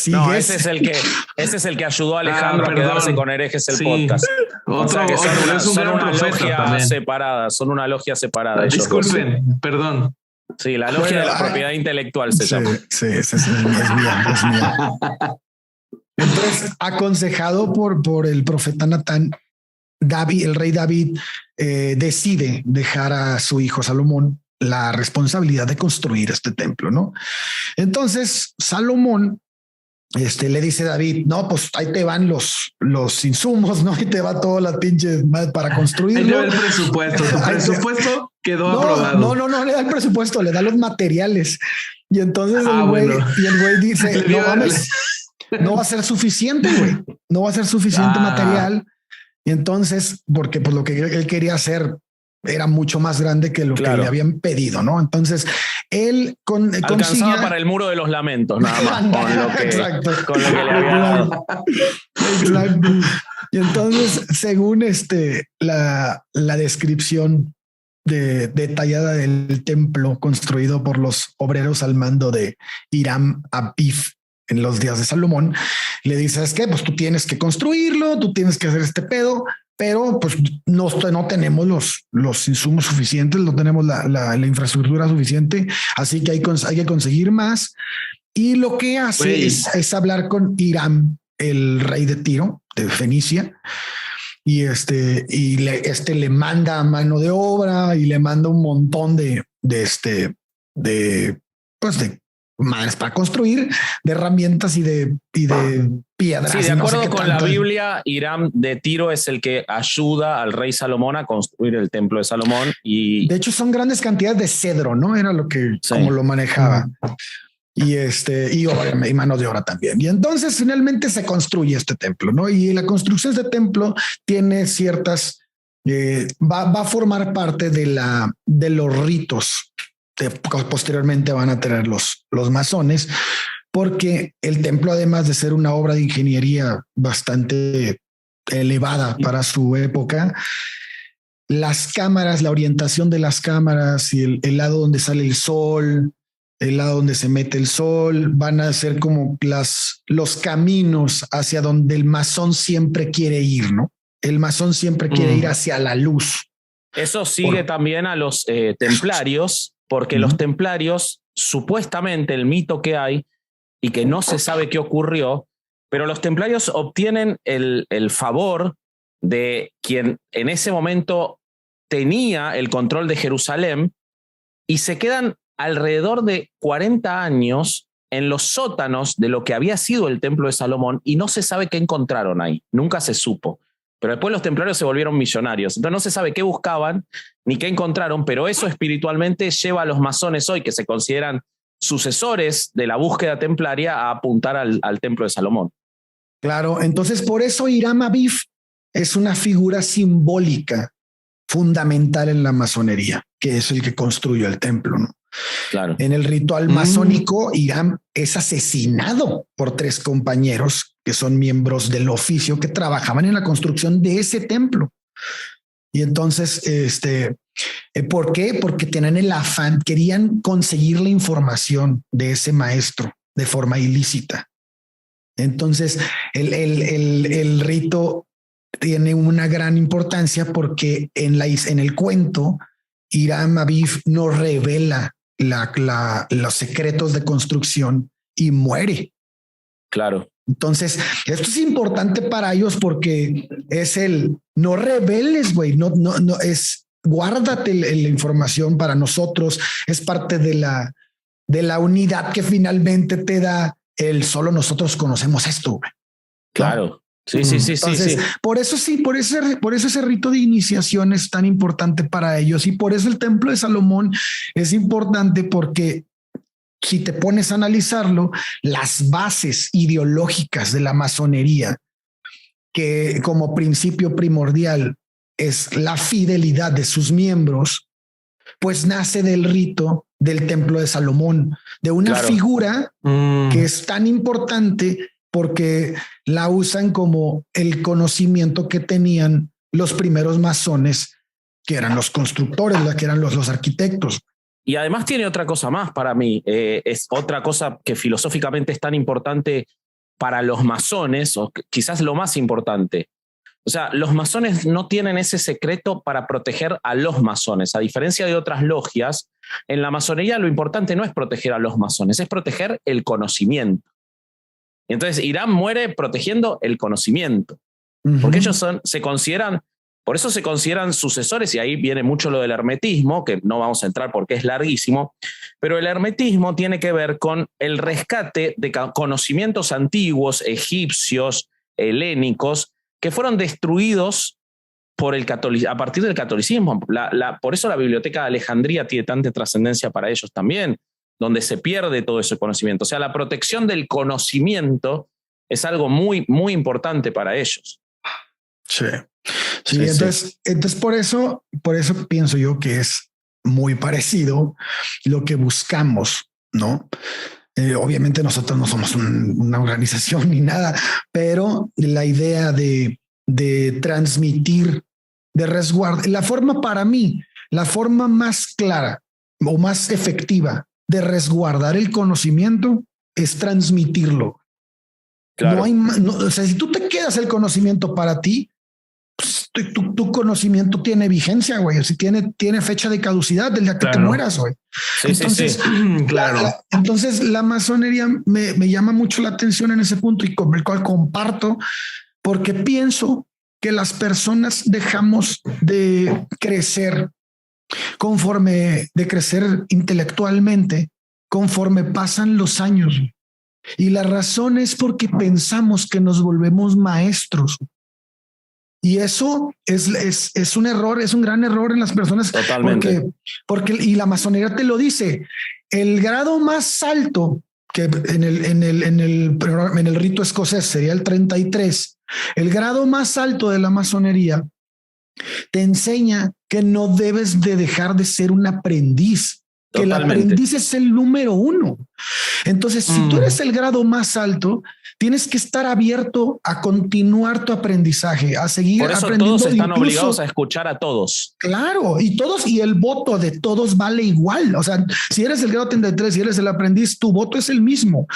No, ese es el que ayudó a Alejandro a quedarse con Herejes el podcast. O sea que son una logia separada, son una logia separada. Disculpen, perdón. Sí, la logia de la propiedad intelectual se llama. Sí, es mía. Entonces, aconsejado por el profeta Natán, el rey David decide dejar a su hijo Salomón la responsabilidad de construir este templo, ¿no? Entonces, Salomón le dice a David, no, pues ahí te van los insumos, ¿no? Ahí te va toda la pinche para construirlo. Ahí te va el presupuesto. Tu presupuesto Quedó aprobado. No le da el presupuesto, le da los materiales. Y entonces el güey dice, no mames, no va a ser suficiente, güey. No va a ser suficiente material. Y entonces, porque pues lo que él quería hacer era mucho más grande que lo que le habían pedido, ¿no? Entonces, él alcanzaba para el muro de los lamentos, nada más, con lo que le había dado. Exacto. Y entonces, según la descripción detallada del templo construido por los obreros al mando de Hiram Abif en los días de Salomón, le dice, es que pues tú tienes que construirlo, tú tienes que hacer este pedo, pero pues no tenemos los insumos suficientes, no tenemos la infraestructura suficiente, así que hay que conseguir más. Y lo que hace es hablar con Hiram, el rey de Tiro, de Fenicia, y le manda mano de obra y le manda un montón de madres para construir, de herramientas y de piedras. Sí, de acuerdo con la Biblia, Hiram de Tiro es el que ayuda al rey Salomón a construir el templo de Salomón. Y de hecho son grandes cantidades de cedro, ¿no? Era lo que como lo manejaba. Y y mano de obra también. Y entonces finalmente se construye este templo, ¿no? Y la construcción de este templo tiene ciertas, va a formar parte de los ritos que posteriormente van a tener los masones, porque el templo, además de ser una obra de ingeniería bastante elevada para su época, las cámaras, la orientación de las cámaras y el lado donde sale el sol, el lado donde se mete el sol, van a ser como los caminos hacia donde el masón siempre quiere ir, ¿no? El masón siempre quiere ir hacia la luz. Eso sigue también a los templarios, porque los templarios, supuestamente el mito que hay y que no se sabe qué ocurrió, pero los templarios obtienen el favor de quien en ese momento tenía el control de Jerusalén y se quedan alrededor de 40 años en los sótanos de lo que había sido el templo de Salomón y no se sabe qué encontraron ahí, nunca se supo. Pero después los templarios se volvieron millonarios, entonces no se sabe qué buscaban ni qué encontraron, pero eso espiritualmente lleva a los masones hoy, que se consideran sucesores de la búsqueda templaria, a apuntar al templo de Salomón. Claro, entonces por eso Hiram Abif es una figura simbólica fundamental en la masonería, que es el que construyó el templo, ¿no? Claro. En el ritual masónico, Hiram es asesinado por 3 compañeros que son miembros del oficio que trabajaban en la construcción de ese templo. Y entonces, ¿por qué? Porque tenían el afán, querían conseguir la información de ese maestro de forma ilícita. Entonces, el rito tiene una gran importancia porque en el cuento, Hiram Abif nos revela los secretos de construcción y muere. Claro. Entonces, esto es importante para ellos porque es no reveles, güey, no es guárdate la información para nosotros, es parte de la unidad que finalmente te da solo nosotros conocemos esto, güey. Claro. Sí. Entonces, por eso ese rito de iniciación es tan importante para ellos y por eso el templo de Salomón es importante porque si te pones a analizarlo, las bases ideológicas de la masonería, que como principio primordial es la fidelidad de sus miembros, pues nace del rito del templo de Salomón, de una figura que es tan importante porque la usan como el conocimiento que tenían los primeros masones, que eran los constructores, que eran los arquitectos. Y además tiene otra cosa más para mí, es otra cosa que filosóficamente es tan importante para los masones, o quizás lo más importante. O sea, los masones no tienen ese secreto para proteger a los masones. A diferencia de otras logias, en la masonería lo importante no es proteger a los masones, es proteger el conocimiento. Y entonces Hiram muere protegiendo el conocimiento, porque ellos se consideran, por eso se consideran sucesores, y ahí viene mucho lo del hermetismo, que no vamos a entrar porque es larguísimo, pero el hermetismo tiene que ver con el rescate de conocimientos antiguos, egipcios, helénicos, que fueron destruidos a partir del catolicismo. Por eso la Biblioteca de Alejandría tiene tanta trascendencia para ellos también, donde se pierde todo ese conocimiento. O sea, la protección del conocimiento es algo muy, muy importante para ellos. Sí. Entonces por eso pienso yo que es muy parecido lo que buscamos, ¿no? Obviamente nosotros no somos una organización ni nada, pero la idea de transmitir, de resguardar, para mí, la forma más clara o más efectiva de resguardar el conocimiento es transmitirlo. Claro. O sea, si tú te quedas el conocimiento para ti, pues, tu conocimiento tiene vigencia, güey. Si tiene fecha de caducidad del día que te mueras, güey. Sí, entonces, claro. Entonces la masonería me llama mucho la atención en ese punto y con el cual comparto, porque pienso que las personas dejamos de crecer intelectualmente conforme pasan los años. Y la razón es porque pensamos que nos volvemos maestros. Y eso es un error, es un gran error en las personas. Totalmente. Y la masonería te lo dice, el grado más alto que en el rito escocés sería el 33, el grado más alto de la masonería te enseña que no debes de dejar de ser un aprendiz, que el aprendiz es el número 1. Entonces, si tú eres el grado más alto, tienes que estar abierto a continuar tu aprendizaje, a seguir aprendiendo. Por eso todos están obligados a escuchar a todos. Claro, y el voto de todos vale igual. O sea, si eres el grado 33, si eres el aprendiz, tu voto es el mismo,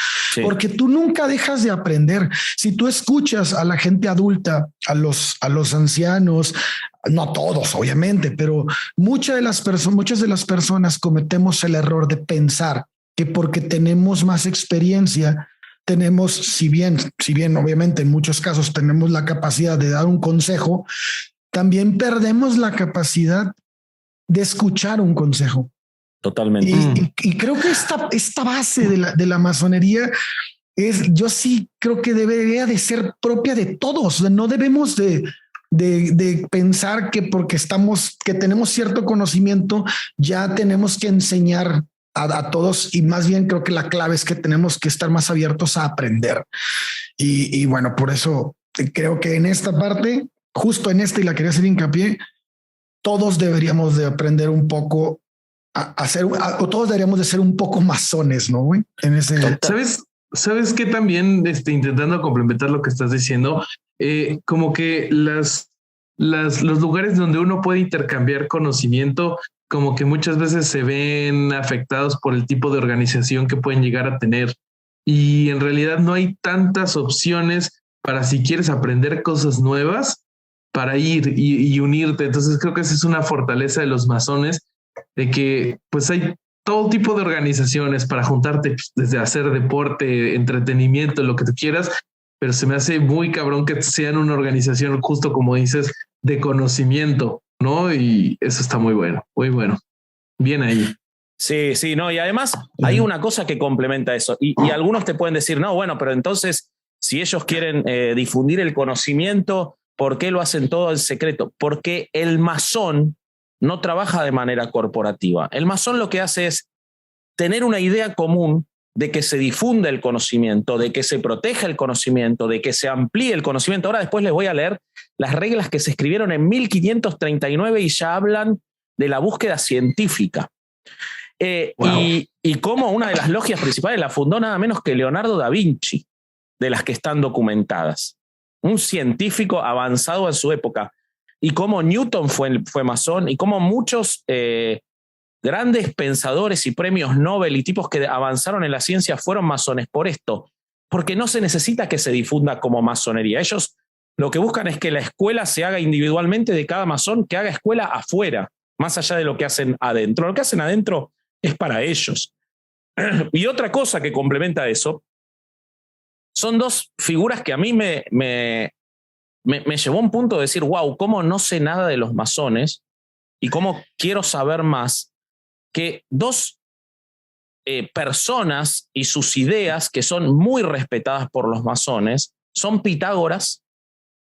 porque tú nunca dejas de aprender. Si tú escuchas a la gente adulta, a los ancianos, no todos, obviamente, pero muchas de las personas cometemos el error de pensar que porque tenemos más experiencia, tenemos, si bien obviamente en muchos casos tenemos la capacidad de dar un consejo, también perdemos la capacidad de escuchar un consejo. Totalmente. Y creo que esta base de la masonería yo sí creo que debería de ser propia de todos. No debemos de pensar que porque que tenemos cierto conocimiento, ya tenemos que enseñar a todos, y más bien creo que la clave es que tenemos que estar más abiertos a aprender. Y bueno, por eso creo que en esta parte, justo en esta, y la quería hacer hincapié, todos deberíamos de aprender un poco o todos deberíamos de ser un poco masones, ¿no, güey? En ese... ¿Sabes qué también, intentando complementar lo que estás diciendo, como que los lugares donde uno puede intercambiar conocimiento, como que muchas veces se ven afectados por el tipo de organización que pueden llegar a tener. Y en realidad no hay tantas opciones para, si quieres aprender cosas nuevas, para ir y unirte. Entonces creo que esa es una fortaleza de los masones, de que pues hay todo tipo de organizaciones para juntarte, desde hacer deporte, entretenimiento, lo que tú quieras, pero se me hace muy cabrón que sean una organización, justo como dices, de conocimiento, ¿no? Y eso está muy bueno, muy bueno. Bien ahí. Sí, no, y además hay una cosa que complementa eso, y algunos te pueden decir, no, bueno, pero entonces, si ellos quieren difundir el conocimiento, ¿por qué lo hacen todo en secreto? Porque el masón no trabaja de manera corporativa. El masón lo que hace es tener una idea común de que se difunda el conocimiento, de que se proteja el conocimiento, de que se amplíe el conocimiento. Ahora después les voy a leer las reglas que se escribieron en 1539 y ya hablan de la búsqueda científica. Wow. Y como una de las logias principales la fundó nada menos que Leonardo da Vinci, de las que están documentadas. Un científico avanzado en su época. Y como Newton fue masón, y como muchos grandes pensadores y premios Nobel y tipos que avanzaron en la ciencia fueron masones por esto, porque no se necesita que se difunda como masonería. Ellos lo que buscan es que la escuela se haga individualmente de cada masón, que haga escuela afuera, más allá de lo que hacen adentro. Lo que hacen adentro es para ellos. Y otra cosa que complementa eso son dos figuras que a mí me llevó a un punto de decir, wow, cómo no sé nada de los masones y cómo quiero saber más, que dos personas y sus ideas que son muy respetadas por los masones son Pitágoras,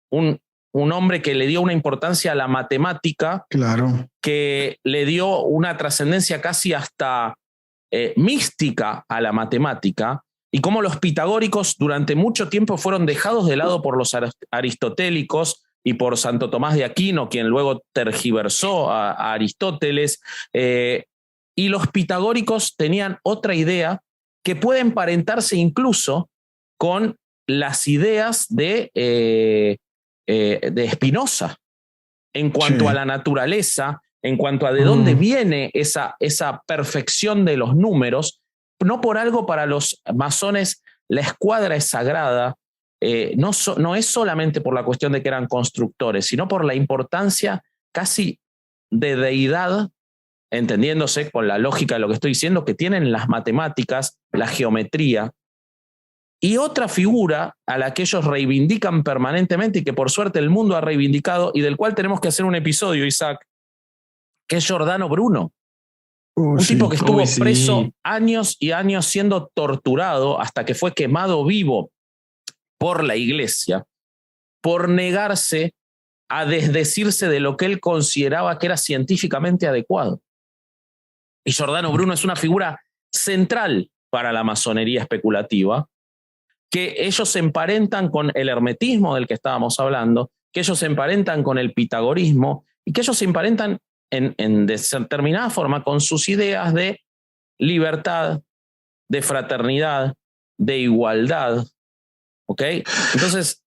un un hombre que le dio una importancia a la matemática, Claro. que le dio una trascendencia casi hasta mística a la matemática, y cómo los pitagóricos durante mucho tiempo fueron dejados de lado por los aristotélicos y por Santo Tomás de Aquino, quien luego tergiversó a Aristóteles, y los pitagóricos tenían otra idea que puede emparentarse incluso con las ideas de Spinoza en cuanto a la naturaleza, en cuanto a de dónde viene esa perfección de los números. No por algo para los masones la escuadra es sagrada, no es solamente por la cuestión de que eran constructores, sino por la importancia casi de deidad, entendiéndose con la lógica de lo que estoy diciendo, que tienen las matemáticas, la geometría. Y otra figura a la que ellos reivindican permanentemente y que por suerte el mundo ha reivindicado y del cual tenemos que hacer un episodio, Isaac, que es Giordano Bruno. Un tipo que estuvo preso años y años siendo torturado hasta que fue quemado vivo por la iglesia por negarse a desdecirse de lo que él consideraba que era científicamente adecuado. Y Giordano Bruno es una figura central para la masonería especulativa, que ellos se emparentan con el hermetismo del que estábamos hablando, que ellos se emparentan con el pitagorismo y que ellos se emparentan en determinada forma con sus ideas de libertad, de fraternidad, de igualdad. ¿Ok? Entonces,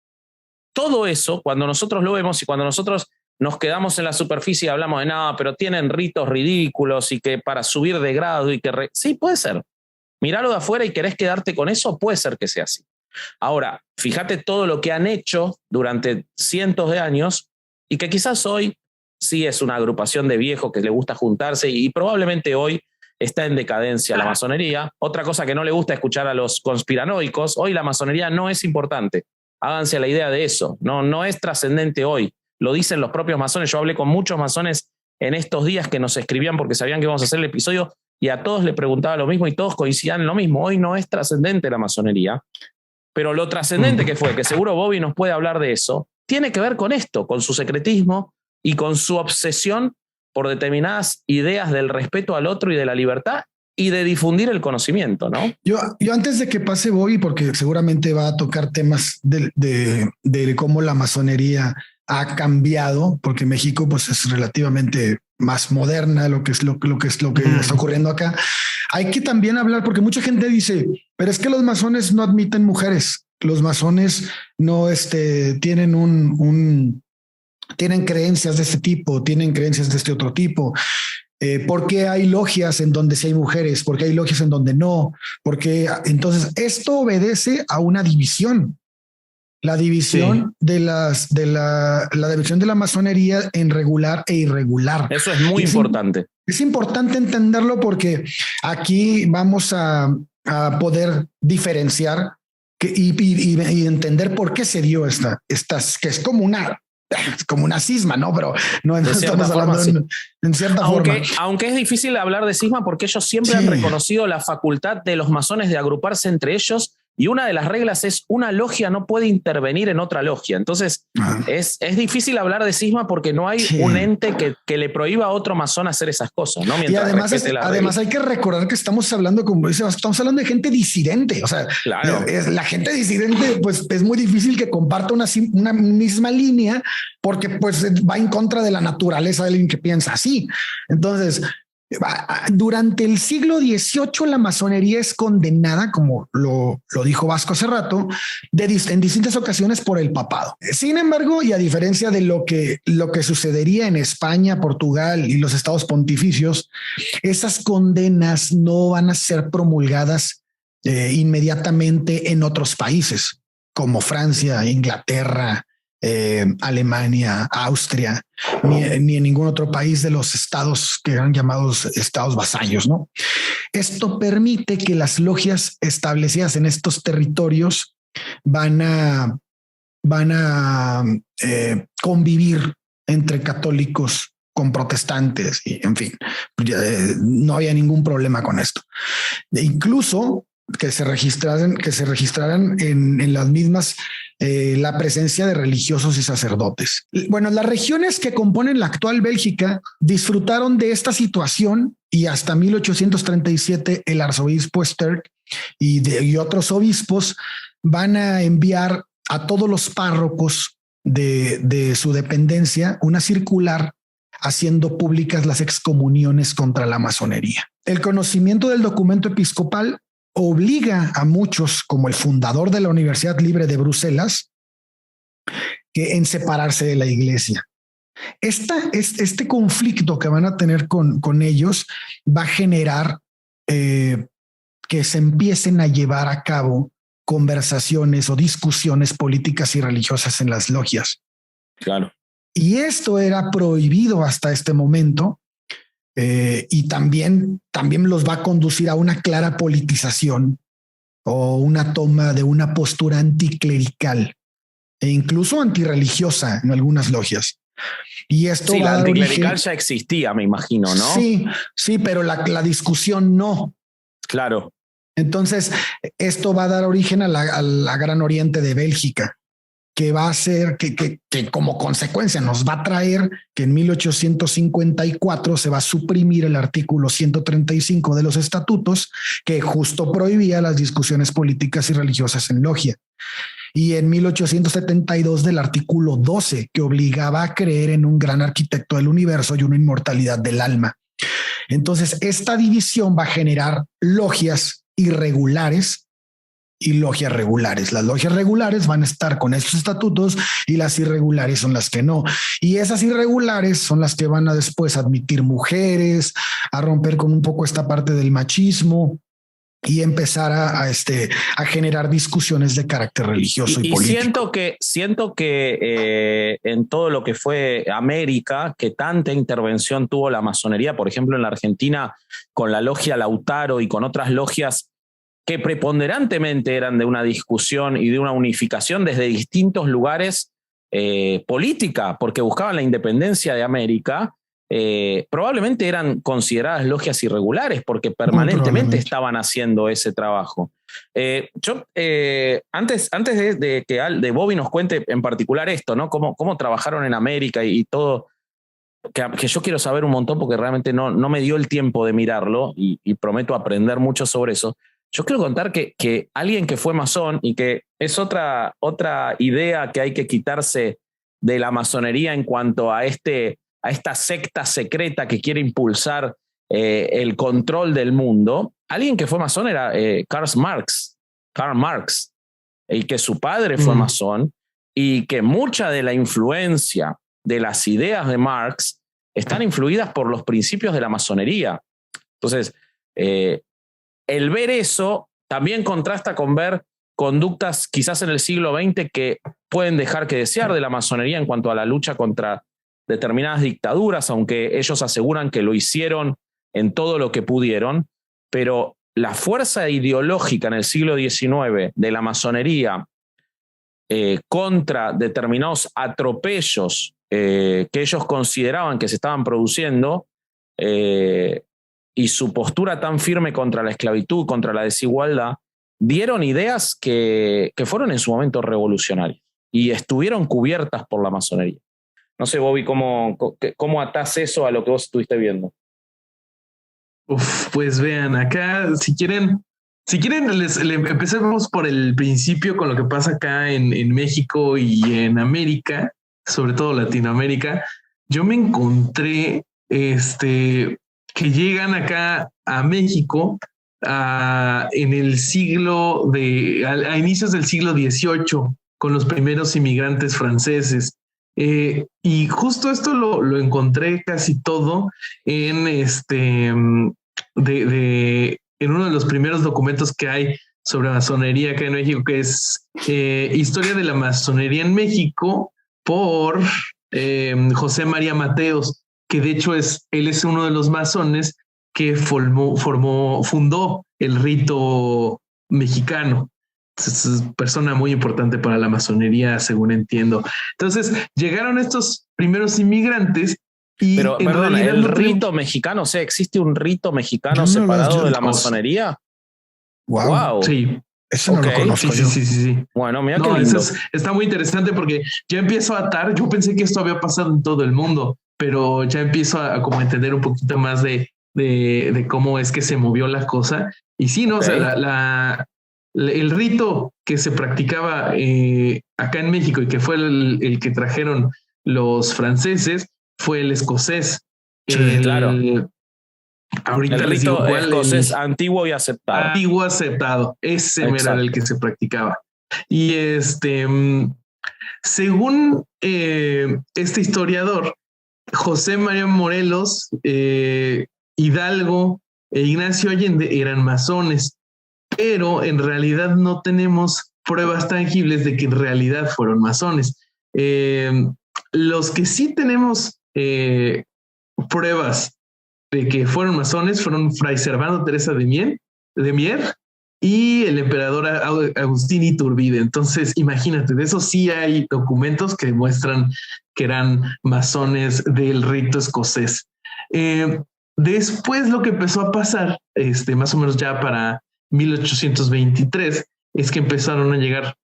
todo eso, cuando nosotros lo vemos y cuando nosotros nos quedamos en la superficie y hablamos de nada, pero tienen ritos ridículos y que para subir de grado y que... Sí, puede ser. Míralo de afuera y querés quedarte con eso, puede ser que sea así. Ahora, fíjate todo lo que han hecho durante cientos de años y que quizás hoy sí es una agrupación de viejos que le gusta juntarse y probablemente hoy está en decadencia la masonería. Otra cosa que no le gusta escuchar a los conspiranoicos, hoy la masonería no es importante. Háganse la idea de eso. No es trascendente hoy. Lo dicen los propios masones. Yo hablé con muchos masones en estos días que nos escribían porque sabían que íbamos a hacer el episodio y a todos les preguntaba lo mismo y todos coincidían en lo mismo. Hoy no es trascendente la masonería. Pero lo trascendente que fue, que seguro Bobby nos puede hablar de eso, tiene que ver con esto, con su secretismo y con su obsesión por determinadas ideas del respeto al otro y de la libertad y de difundir el conocimiento, ¿no? Yo antes de que pase Bobby, porque seguramente va a tocar temas de cómo la masonería ha cambiado, porque México pues es relativamente más moderna lo que está ocurriendo acá. Hay que también hablar, porque mucha gente dice, pero es que los masones no admiten mujeres. Los masones no tienen tienen creencias de este tipo, tienen creencias de este otro tipo. ¿Por qué hay logias en donde sí hay mujeres? ¿Por qué hay logias en donde no? Porque entonces esto obedece a una división. La división de la división de la masonería en regular e irregular. Eso es muy importante. Es importante entenderlo porque aquí vamos a poder diferenciar y entender por qué se dio que es como una cisma, ¿no? Pero no estamos hablando en cierta forma. Aunque es difícil hablar de cisma porque ellos siempre han reconocido la facultad de los masones de agruparse entre ellos. Y una de las reglas es una logia no puede intervenir en otra logia. Entonces es difícil hablar de cisma porque no hay un ente que le prohíba a otro masón hacer esas cosas, ¿no? Y además hay que recordar que estamos hablando, como dice, estamos hablando de gente disidente. O sea, claro, la gente disidente, pues es muy difícil que comparta una misma línea porque pues va en contra de la naturaleza de alguien que piensa así. Entonces, durante el siglo XVIII la masonería es condenada, como lo dijo Vasco hace rato, en distintas ocasiones por el papado. Sin embargo, y a diferencia de lo que sucedería en España, Portugal y los estados pontificios, esas condenas no van a ser promulgadas inmediatamente en otros países como Francia, Inglaterra, Alemania, Austria, ni en ningún otro país de los estados que eran llamados estados vasallos, ¿no? Esto permite que las logias establecidas en estos territorios van a convivir entre católicos con protestantes y en fin, no había ningún problema con esto. Incluso que se registraran en las mismas la presencia de religiosos y sacerdotes. Bueno, las regiones que componen la actual Bélgica disfrutaron de esta situación y hasta 1837 el arzobispo Sterck y otros obispos van a enviar a todos los párrocos de su dependencia una circular haciendo públicas las excomuniones contra la masonería. El conocimiento del documento episcopal obliga a muchos, como el fundador de la Universidad Libre de Bruselas, en separarse de la iglesia. Este conflicto que van a tener con ellos va a generar que se empiecen a llevar a cabo conversaciones o discusiones políticas y religiosas en las logias. Claro. Y esto era prohibido hasta este momento. Y también los va a conducir a una clara politización o una toma de una postura anticlerical e incluso antirreligiosa en algunas logias. Y esto sí, va la a dar anticlerical origen... ya existía, me imagino, ¿no? Sí, pero la discusión no. Claro. Entonces, esto va a dar origen a la Gran Oriente de Bélgica, que va a hacer que como consecuencia nos va a traer que en 1854 se va a suprimir el artículo 135 de los estatutos que justo prohibía las discusiones políticas y religiosas en logia. Y en 1872 del artículo 12 que obligaba a creer en un gran arquitecto del universo y una inmortalidad del alma. Entonces, esta división va a generar logias irregulares y logias regulares. Las logias regulares van a estar con estos estatutos y las irregulares son las que no. Y esas irregulares son las que van a después admitir mujeres, a romper con un poco esta parte del machismo y empezar a generar discusiones de carácter religioso y político. Siento que en todo lo que fue América, que tanta intervención tuvo la masonería, por ejemplo en la Argentina con la logia Lautaro y con otras logias que preponderantemente eran de una discusión y de una unificación desde distintos lugares política, porque buscaban la independencia de América, probablemente eran consideradas logias irregulares porque permanentemente estaban haciendo ese trabajo. Antes de que Bobby nos cuente en particular esto, ¿no? Cómo trabajaron en América y todo, que yo quiero saber un montón porque realmente no me dio el tiempo de mirarlo y prometo aprender mucho sobre eso. Yo quiero contar que alguien que fue masón y que es otra idea que hay que quitarse de la masonería en cuanto a esta secta secreta que quiere impulsar el control del mundo. Alguien que fue masón era Karl Marx, y que su padre fue masón y que mucha de la influencia de las ideas de Marx están influidas por los principios de la masonería. Entonces, el ver eso también contrasta con ver conductas quizás en el siglo XX que pueden dejar que desear de la masonería en cuanto a la lucha contra determinadas dictaduras, aunque ellos aseguran que lo hicieron en todo lo que pudieron, pero la fuerza ideológica en el siglo XIX de la masonería contra determinados atropellos que ellos consideraban que se estaban produciendo, y su postura tan firme contra la esclavitud, contra la desigualdad, dieron ideas que fueron en su momento revolucionarias y estuvieron cubiertas por la masonería. No sé, Bobby, ¿cómo atás eso a lo que vos estuviste viendo? Pues vean, acá, si quieren, empecemos por el principio con lo que pasa acá en México y en América, sobre todo Latinoamérica. Yo me encontré que llegan acá a México en el a inicios del siglo XVIII con los primeros inmigrantes franceses. Y justo esto lo encontré casi todo en en uno de los primeros documentos que hay sobre masonería acá en México, que es Historia de la Masonería en México por José María Mateos, que de hecho él es uno de los masones que fundó el rito mexicano. Es una persona muy importante para la masonería, según entiendo. Entonces, llegaron estos primeros inmigrantes y... Pero, perdón, el rito mexicano, o sea, ¿existe un rito mexicano separado de la masonería? Wow. Sí. Eso no lo conozco. Sí. Bueno, mira no, qué lindo. Está muy interesante porque ya empiezo a atar. Yo pensé que esto había pasado en todo el mundo, pero ya empiezo a como entender un poquito más de cómo es que se movió la cosa. Y sí, ¿no? Okay. O sea, el rito que se practicaba acá en México y que fue el que trajeron los franceses fue el escocés. Sí, claro. Ahorita el rito escocés antiguo y aceptado. Antiguo aceptado. Ese era el que se practicaba. Y según este historiador, José María Morelos, Hidalgo e Ignacio Allende eran masones, pero en realidad no tenemos pruebas tangibles de que en realidad fueron masones. Los que sí tenemos pruebas de que fueron masones fueron Fray Servando Teresa de Mier y el emperador Agustín Iturbide. Entonces, imagínate, de eso sí hay documentos que demuestran que eran masones del rito escocés. Después lo que empezó a pasar, más o menos ya para 1823, es que empezaron a llegar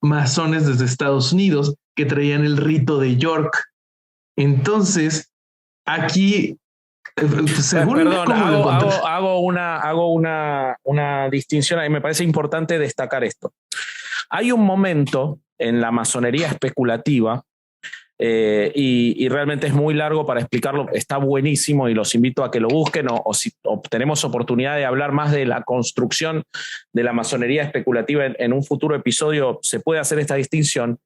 masones desde Estados Unidos que traían el rito de York. Entonces, aquí, según perdón, hago una distinción y me parece importante destacar esto. Hay un momento en la masonería especulativa y realmente es muy largo para explicarlo, está buenísimo y los invito a que lo busquen o si tenemos oportunidad de hablar más de la construcción de la masonería especulativa en un futuro episodio se puede hacer esta distinción,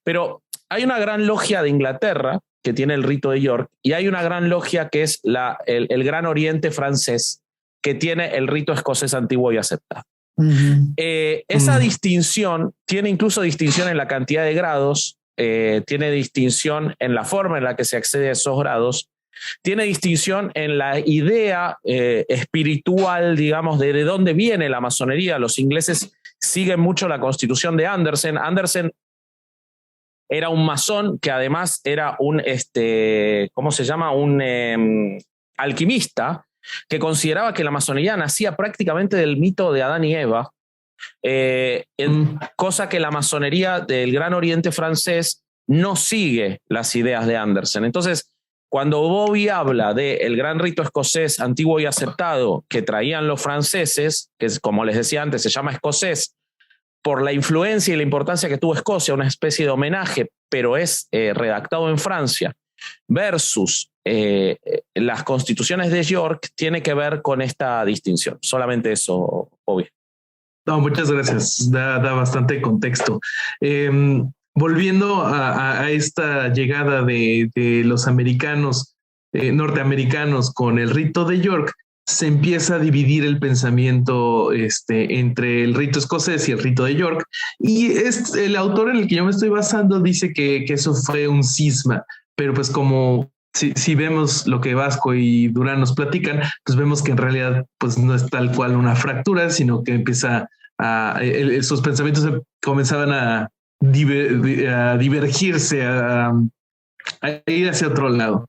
pero hay una gran logia de Inglaterra que tiene el rito de York y hay una gran logia que es el Gran Oriente francés que tiene el rito escocés antiguo y aceptado. Esa distinción tiene incluso distinción en la cantidad de grados, tiene distinción en la forma en la que se accede a esos grados, tiene distinción en la idea espiritual, digamos, de dónde viene la masonería. Los ingleses siguen mucho la constitución de Anderson. Anderson era un masón que además era un, ¿cómo se llama? Un alquimista que consideraba que la masonería nacía prácticamente del mito de Adán y Eva. Cosa que la masonería del Gran Oriente francés no sigue las ideas de Anderson. Entonces, cuando Bobby habla del gran rito escocés antiguo y aceptado que traían los franceses, que como les decía antes se llama escocés por la influencia y la importancia que tuvo Escocia, una especie de homenaje, pero es redactado en Francia, versus las constituciones de York, tiene que ver con esta distinción. Solamente eso, obvio. No, muchas gracias. Da bastante contexto. Volviendo a esta llegada de los americanos, norteamericanos con el rito de York, se empieza a dividir el pensamiento entre el rito escocés y el rito de York. Y el autor en el que yo me estoy basando dice que eso fue un cisma, pero pues como si vemos lo que Vasco y Durán nos platican, pues vemos que en realidad pues no es tal cual una fractura, sino que empieza sus pensamientos comenzaban a divergirse, a ir hacia otro lado.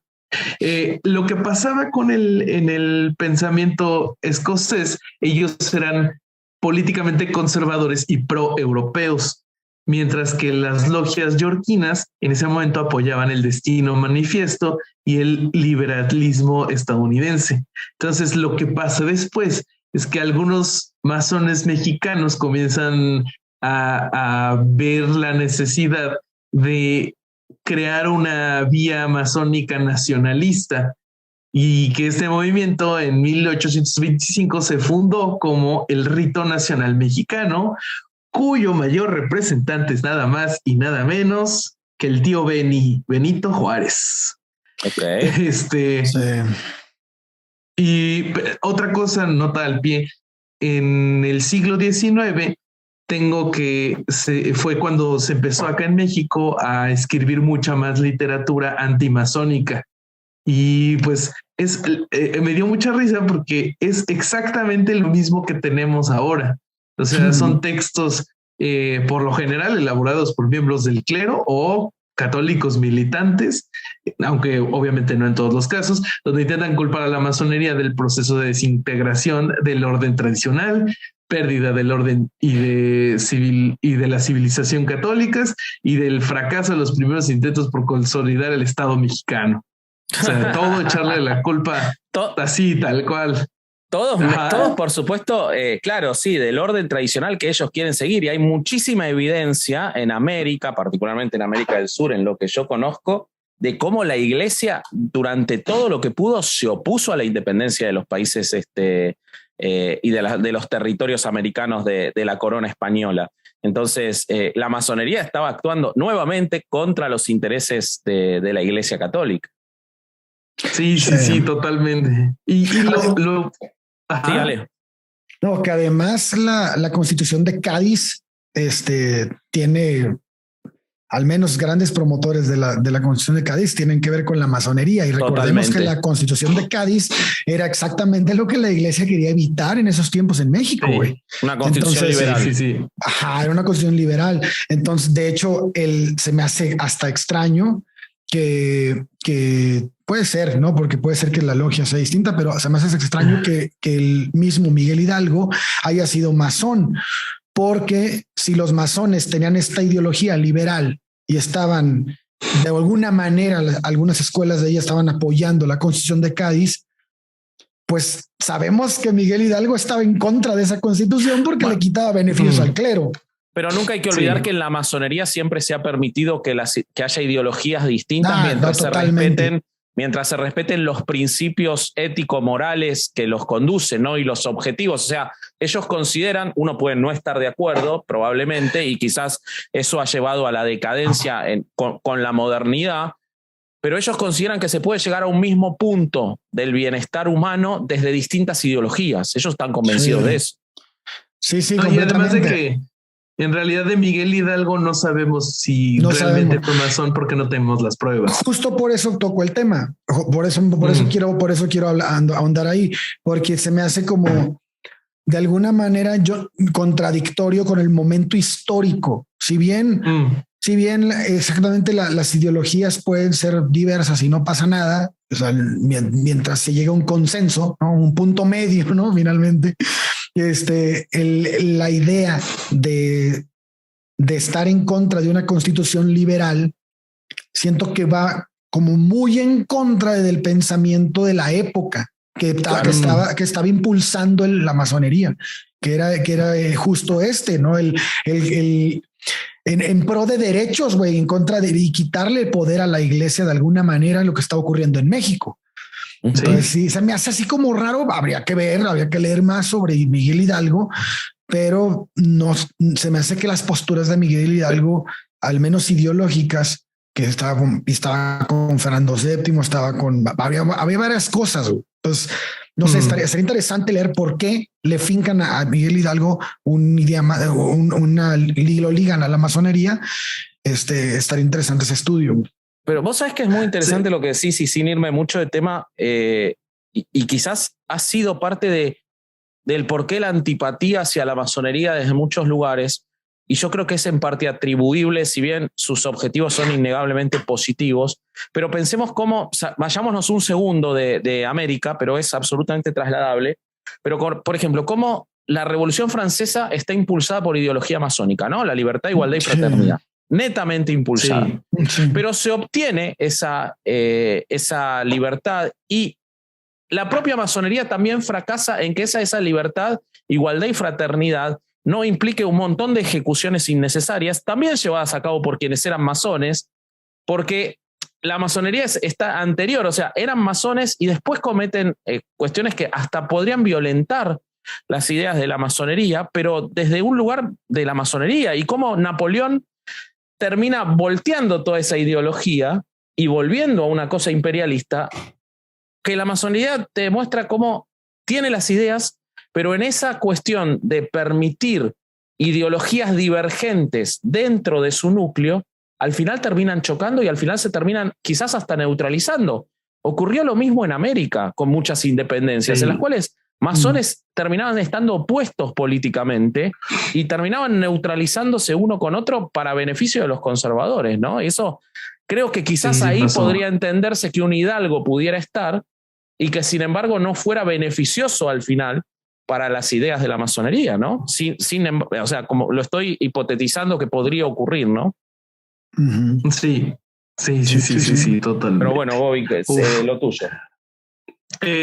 Lo que pasaba en el pensamiento escocés, ellos eran políticamente conservadores y pro-europeos, mientras que las logias yorquinas en ese momento apoyaban el Destino Manifiesto y el liberalismo estadounidense. Entonces, lo que pasa después es que algunos masones mexicanos comienzan a ver la necesidad de crear una vía masónica nacionalista y que este movimiento en 1825 se fundó como el Rito Nacional Mexicano, cuyo mayor representante es nada más y nada menos que el tío Benito Juárez. Okay. Sí. Y otra cosa, nota al pie, en el siglo XIX fue cuando se empezó acá en México a escribir mucha más literatura antimasónica. Y pues me dio mucha risa porque es exactamente lo mismo que tenemos ahora. O sea, son textos por lo general elaborados por miembros del clero o católicos militantes, aunque obviamente no en todos los casos, donde intentan culpar a la masonería del proceso de desintegración del orden tradicional, pérdida del orden y de la civilización católicas y del fracaso de los primeros intentos por consolidar el Estado mexicano. O sea, todo echarle la culpa así, tal cual. Todos, por supuesto, claro, sí, del orden tradicional que ellos quieren seguir. Y hay muchísima evidencia en América, particularmente en América del Sur, en lo que yo conozco, de cómo la iglesia, durante todo lo que pudo, se opuso a la independencia de los países y de los territorios americanos de la corona española. Entonces, la masonería estaba actuando nuevamente contra los intereses de la iglesia católica. Sí, totalmente. Y lo sí, dale. No, que además la Constitución de Cádiz tiene al menos grandes promotores de la Constitución de Cádiz tienen que ver con la masonería, y recordemos que la Constitución de Cádiz era exactamente lo que la iglesia quería evitar en esos tiempos en México, güey. Sí, una constitución liberal. Sí. Ajá, era una constitución liberal. Entonces, de hecho, se me hace hasta extraño que puede ser, ¿no? Porque puede ser que la logia sea distinta, pero se me hace extraño que el mismo Miguel Hidalgo haya sido masón, porque si los masones tenían esta ideología liberal y estaban de alguna manera, algunas escuelas de ella estaban apoyando la Constitución de Cádiz, pues sabemos que Miguel Hidalgo estaba en contra de esa constitución porque le quitaba beneficios al clero. Pero nunca hay que olvidar que en la masonería siempre se ha permitido que haya ideologías distintas mientras se respeten los principios ético-morales que los conducen, ¿no? Y los objetivos. O sea, ellos consideran, uno puede no estar de acuerdo, probablemente, y quizás eso ha llevado a la decadencia con la modernidad, pero ellos consideran que se puede llegar a un mismo punto del bienestar humano desde distintas ideologías. Ellos están convencidos de eso. Sí, y además de que en realidad de Miguel Hidalgo no sabemos si realmente fue masón porque no tenemos las pruebas. Justo por eso toco el tema. Por eso quiero ahondar ahí, porque se me hace como de alguna manera contradictorio con el momento histórico. Si bien exactamente las ideologías pueden ser diversas y no pasa nada, o sea, mientras se llega a un consenso, ¿no? Un punto medio, ¿no? Finalmente. La idea de estar en contra de una constitución liberal, siento que va como muy en contra del pensamiento de la época que estaba impulsando la masonería, que era justo ¿no? En pro de derechos, güey, en contra y quitarle el poder a la iglesia de alguna manera, lo que está ocurriendo en México. Entonces, sí, se me hace así como raro. Habría que leer más sobre Miguel Hidalgo, pero no se me hace que las posturas de Miguel Hidalgo, al menos ideológicas, que estaba con Fernando VII, había varias cosas. Entonces, no sé, sería interesante leer por qué le fincan a Miguel Hidalgo lo ligan a la masonería. Estaría interesante ese estudio. Pero vos sabés que es muy interesante lo que decís, y sin irme mucho de tema, y quizás ha sido parte del por qué la antipatía hacia la masonería desde muchos lugares, y yo creo que es en parte atribuible, si bien sus objetivos son innegablemente positivos, pero pensemos cómo, vayámonos un segundo de América, pero es absolutamente trasladable, pero por ejemplo, cómo la Revolución Francesa está impulsada por ideología masónica, ¿no? La libertad, igualdad y fraternidad. Netamente impulsada. Sí. Pero se obtiene esa libertad, y la propia masonería también fracasa en que esa libertad, igualdad y fraternidad no implique un montón de ejecuciones innecesarias, también llevadas a cabo por quienes eran masones, porque la masonería está anterior, o sea, eran masones y después cometen cuestiones que hasta podrían violentar las ideas de la masonería, pero desde un lugar de la masonería, y cómo Napoleón termina volteando toda esa ideología y volviendo a una cosa imperialista, que la masonería te demuestra cómo tiene las ideas, pero en esa cuestión de permitir ideologías divergentes dentro de su núcleo, al final terminan chocando y al final se terminan quizás hasta neutralizando. Ocurrió lo mismo en América con muchas independencias, en las cuales masones terminaban estando opuestos políticamente y terminaban neutralizándose uno con otro para beneficio de los conservadores, ¿no? Y eso creo que quizás ahí podría entenderse que un Hidalgo pudiera estar y que sin embargo no fuera beneficioso al final para las ideas de la masonería, ¿no? O sea, como lo estoy hipotetizando que podría ocurrir, ¿no? Uh-huh. Sí, totalmente. Pero bueno, Bobby, lo tuyo.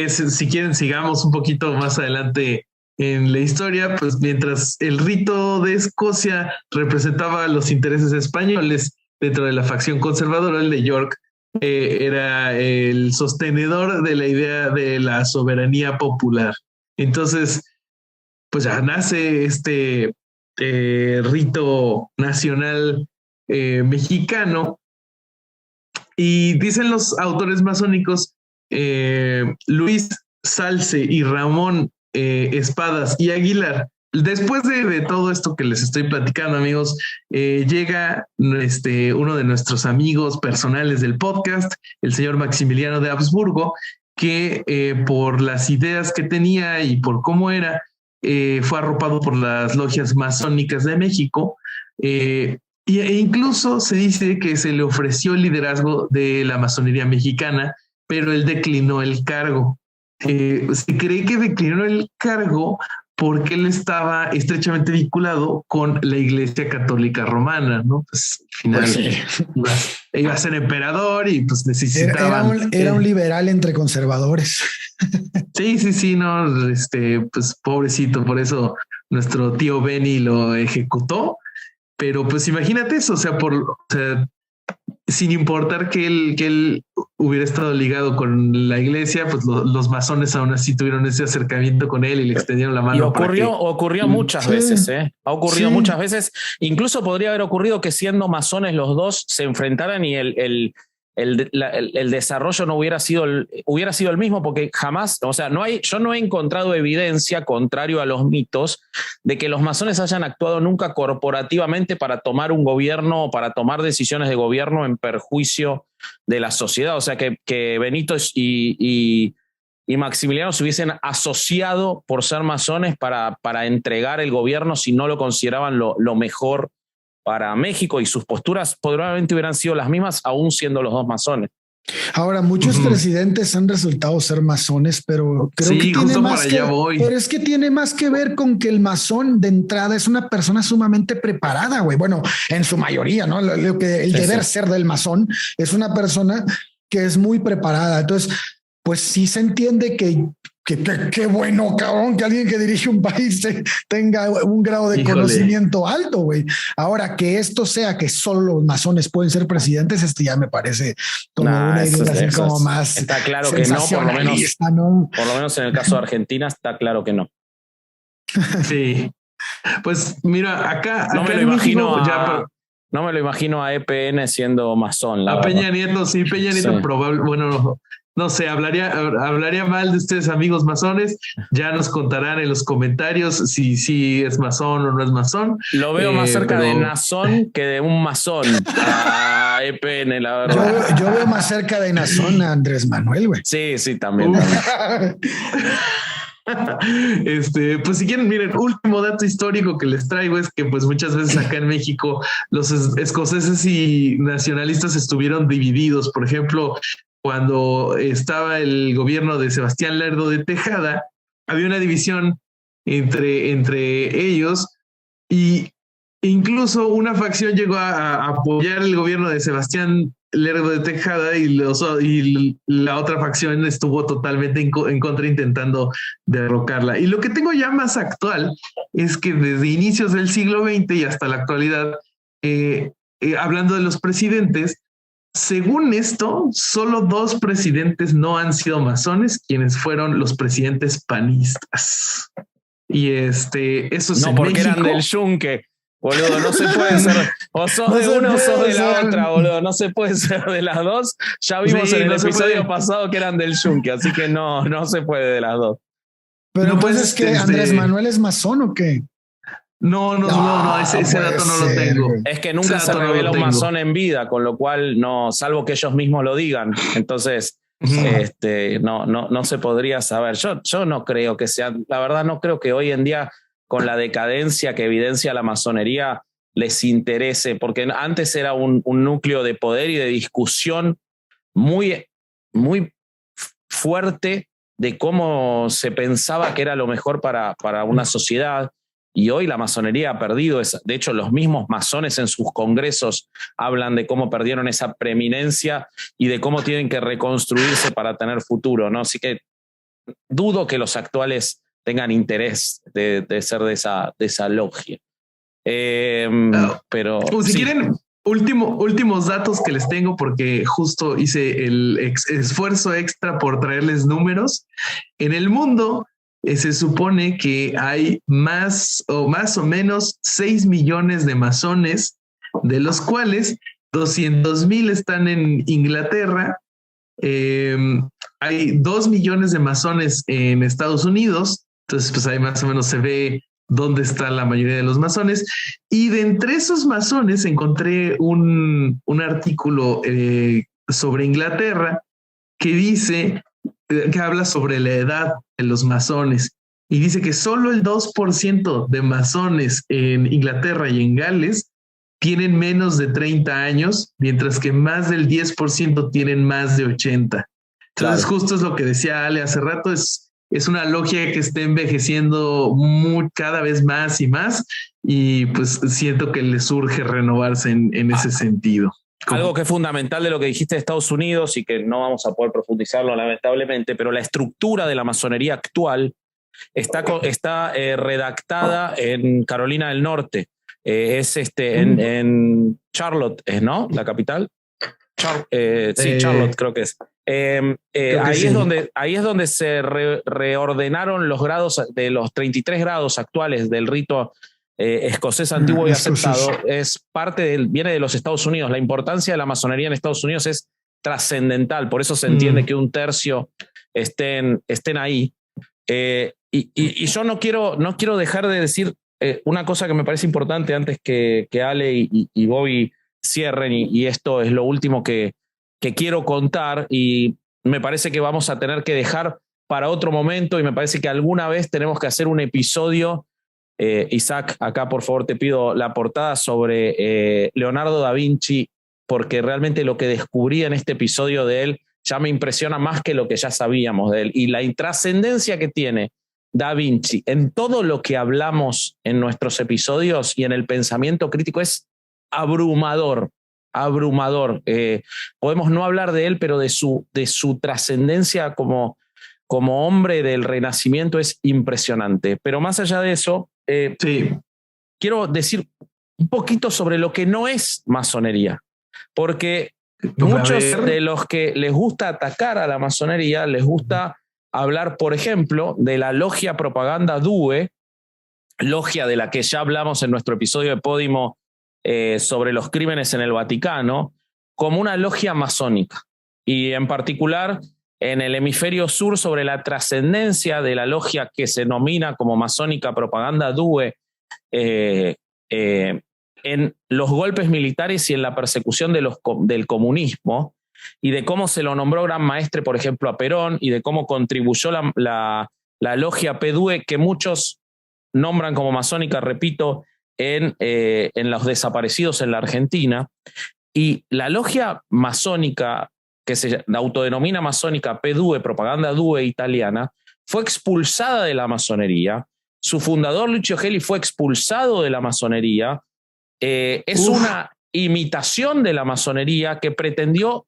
Si quieren, sigamos un poquito más adelante en la historia, pues mientras el rito de Escocia representaba los intereses españoles dentro de la facción conservadora, el de York era el sostenedor de la idea de la soberanía popular. Entonces, pues ya nace este rito nacional mexicano, y dicen los autores masónicos Luis Salce y Ramón Espadas y Aguilar. Después de todo esto que les estoy platicando, amigos, llega uno de nuestros amigos personales del podcast, el señor Maximiliano de Habsburgo, que por las ideas que tenía y por cómo era, fue arropado por las logias masónicas de México, e incluso se dice que se le ofreció el liderazgo de la masonería mexicana, pero él declinó el cargo. Se cree que declinó el cargo porque él estaba estrechamente vinculado con la Iglesia Católica Romana, ¿no? Pues al final iba a ser emperador y pues necesitaba... Era un liberal entre conservadores. Sí, no, pues pobrecito, por eso nuestro tío Benny lo ejecutó. Pero pues imagínate eso, o sea, sin importar que él hubiera estado ligado con la iglesia, pues los masones aún así tuvieron ese acercamiento con él y le extendieron la mano. Y ocurrió muchas veces, ha ocurrido muchas veces. Incluso podría haber ocurrido que siendo masones los dos se enfrentaran y el desarrollo no hubiera sido el mismo, porque jamás, o sea, yo no he encontrado evidencia, contrario a los mitos, de que los masones hayan actuado nunca corporativamente para tomar un gobierno o para tomar decisiones de gobierno en perjuicio de la sociedad. O sea, que Benito y Maximiliano se hubiesen asociado por ser masones para entregar el gobierno si no lo consideraban lo mejor para México, y sus posturas probablemente hubieran sido las mismas aún siendo los dos masones. Ahora, muchos presidentes han resultado ser masones, pero creo que tiene más pero es que tiene más que ver con que el masón de entrada es una persona sumamente preparada, güey. Bueno, en su mayoría, ¿no? El deber ser del masón es una persona que es muy preparada. Entonces, pues sí se entiende que qué bueno, cabrón, que alguien que dirige un país tenga un grado de conocimiento alto, güey. Ahora, que esto sea que solo los masones pueden ser presidentes, ya me parece como una idea así como más. Está claro que no, por lo menos en el caso de Argentina está claro que no. Sí. Pues mira, acá no me lo imagino a EPN siendo masón. A Peña Nieto, sí, Peña Nieto probable, bueno, no sé, hablaría mal de ustedes, amigos masones. Ya nos contarán en los comentarios si es masón o no es masón. Lo veo más cerca de Nazón que de un masón a EPN, la verdad. Yo veo más cerca de Nazón a Andrés Manuel, güey. Sí, también. Pues si quieren, miren, último dato histórico que les traigo es que pues muchas veces acá en México los escoceses y nacionalistas estuvieron divididos. Por ejemplo, cuando estaba el gobierno de Sebastián Lerdo de Tejada, había una división entre ellos, y incluso una facción llegó a apoyar el gobierno de Sebastián Lerdo de Tejada y la otra facción estuvo totalmente en contra, intentando derrocarla. Y lo que tengo ya más actual es que desde inicios del siglo XX y hasta la actualidad, hablando de los presidentes, según esto, solo 2 presidentes no han sido masones, quienes fueron los presidentes panistas. Y eso es no, porque México. Eran del yunque, boludo, no se puede ser, o sos de una o sos de la otra, boludo, no se puede ser de las dos. Ya vimos en el episodio pasado que eran del yunque, así que no se puede de las dos. Pero pues es que Andrés Manuel es masón ¿o qué? No, ese dato no lo tengo. Es que nunca se revela un masón en vida, con lo cual no, salvo que ellos mismos lo digan. Entonces, no se podría saber. Yo no creo que sea, la verdad no creo que hoy en día, con la decadencia que evidencia la masonería, les interese, porque antes era un núcleo de poder y de discusión muy, muy fuerte de cómo se pensaba que era lo mejor para una sociedad. Y hoy la masonería ha perdido esa. De hecho, los mismos masones en sus congresos hablan de cómo perdieron esa preeminencia y de cómo tienen que reconstruirse para tener futuro, ¿no? Así que dudo que los actuales tengan interés de ser de esa logia. Pero si sí. quieren, últimos datos que les tengo, porque justo hice el esfuerzo extra por traerles números. En el mundo se supone que hay más o menos 6 millones de masones, de los cuales 200,000 están en Inglaterra. Hay 2 millones de masones en Estados Unidos. Entonces, pues ahí más o menos se ve dónde está la mayoría de los masones. Y de entre esos masones encontré un artículo sobre Inglaterra que dice, que habla sobre la edad de los masones, y dice que solo el 2% de masones en Inglaterra y en Gales tienen menos de 30 años, mientras que más del 10% tienen más de 80. Entonces, claro, justo es lo que decía Ale hace rato, es una logia que está envejeciendo cada vez más y más, y pues siento que le surge renovarse en ese sentido. Algo que es fundamental de lo que dijiste de Estados Unidos y que no vamos a poder profundizarlo lamentablemente, pero la estructura de la masonería actual está redactada en Carolina del Norte. En Charlotte, ¿no? La capital. Sí, Charlotte creo que es. Ahí es donde se reordenaron los grados de los 33 grados actuales del rito escocés antiguo y aceptado. Viene de los Estados Unidos. La importancia de la masonería en Estados Unidos es trascendental, por eso se entiende que un tercio estén ahí. Y yo no quiero dejar de decir una cosa que me parece importante antes que Ale y Bobby cierren, y esto es lo último que quiero contar, y me parece que vamos a tener que dejar para otro momento, y me parece que alguna vez tenemos que hacer un episodio. Isaac, acá por favor te pido la portada sobre Leonardo da Vinci, porque realmente lo que descubrí en este episodio de él ya me impresiona más que lo que ya sabíamos de él, y la trascendencia que tiene Da Vinci en todo lo que hablamos en nuestros episodios y en el pensamiento crítico es abrumador. Podemos no hablar de él, pero de su trascendencia como hombre del Renacimiento es impresionante. Pero más allá de eso, quiero decir un poquito sobre lo que no es masonería, porque muchos de los que les gusta atacar a la masonería les gusta hablar, por ejemplo, de la logia Propaganda Due, logia de la que ya hablamos en nuestro episodio de Podimo sobre los crímenes en el Vaticano, como una logia masónica, y en particular en el hemisferio sur sobre la trascendencia de la logia que se denomina como masónica Propaganda Due en los golpes militares y en la persecución del comunismo, y de cómo se lo nombró gran maestre, por ejemplo, a Perón, y de cómo contribuyó la logia PDUE, que muchos nombran como masónica, repito, en los desaparecidos en la Argentina. Y la logia masónica, que se autodenomina masónica PDUE, Propaganda Due italiana, fue expulsada de la masonería. Su fundador, Lucio Gelli, fue expulsado de la masonería. Es una imitación de la masonería que pretendió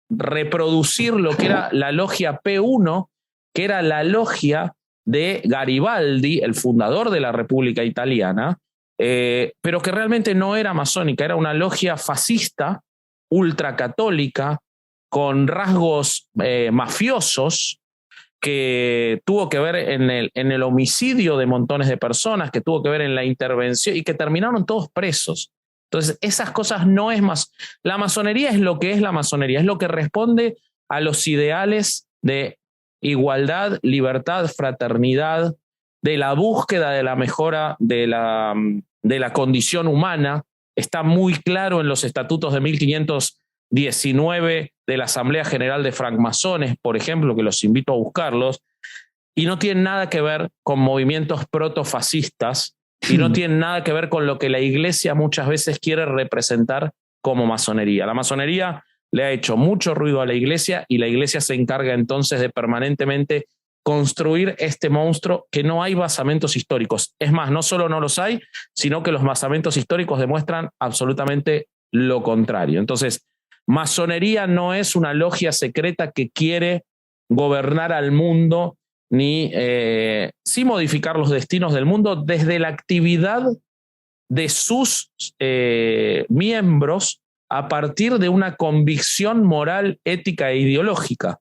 reproducir lo que era la logia P1, que era la logia de Garibaldi, el fundador de la República Italiana, pero que realmente no era masónica, era una logia fascista, ultracatólica, con rasgos mafiosos, que tuvo que ver en el homicidio de montones de personas, que tuvo que ver en la intervención y que terminaron todos presos. Entonces, esas cosas no es más. La masonería es lo que es la masonería, es lo que responde a los ideales de igualdad, libertad, fraternidad, de la búsqueda de la mejora de la condición humana. Está muy claro en los estatutos de 1519 de la Asamblea General de Francmasones, por ejemplo, que los invito a buscarlos, y no tienen nada que ver con movimientos protofascistas, y no tienen nada que ver con lo que la Iglesia muchas veces quiere representar como masonería. La masonería le ha hecho mucho ruido a la iglesia y la iglesia se encarga entonces de permanentemente construir este monstruo que no hay basamentos históricos. Es más, no solo no los hay, sino que los basamentos históricos demuestran absolutamente lo contrario. Entonces, masonería no es una logia secreta que quiere gobernar al mundo ni sí modificar los destinos del mundo desde la actividad de sus miembros a partir de una convicción moral, ética e ideológica,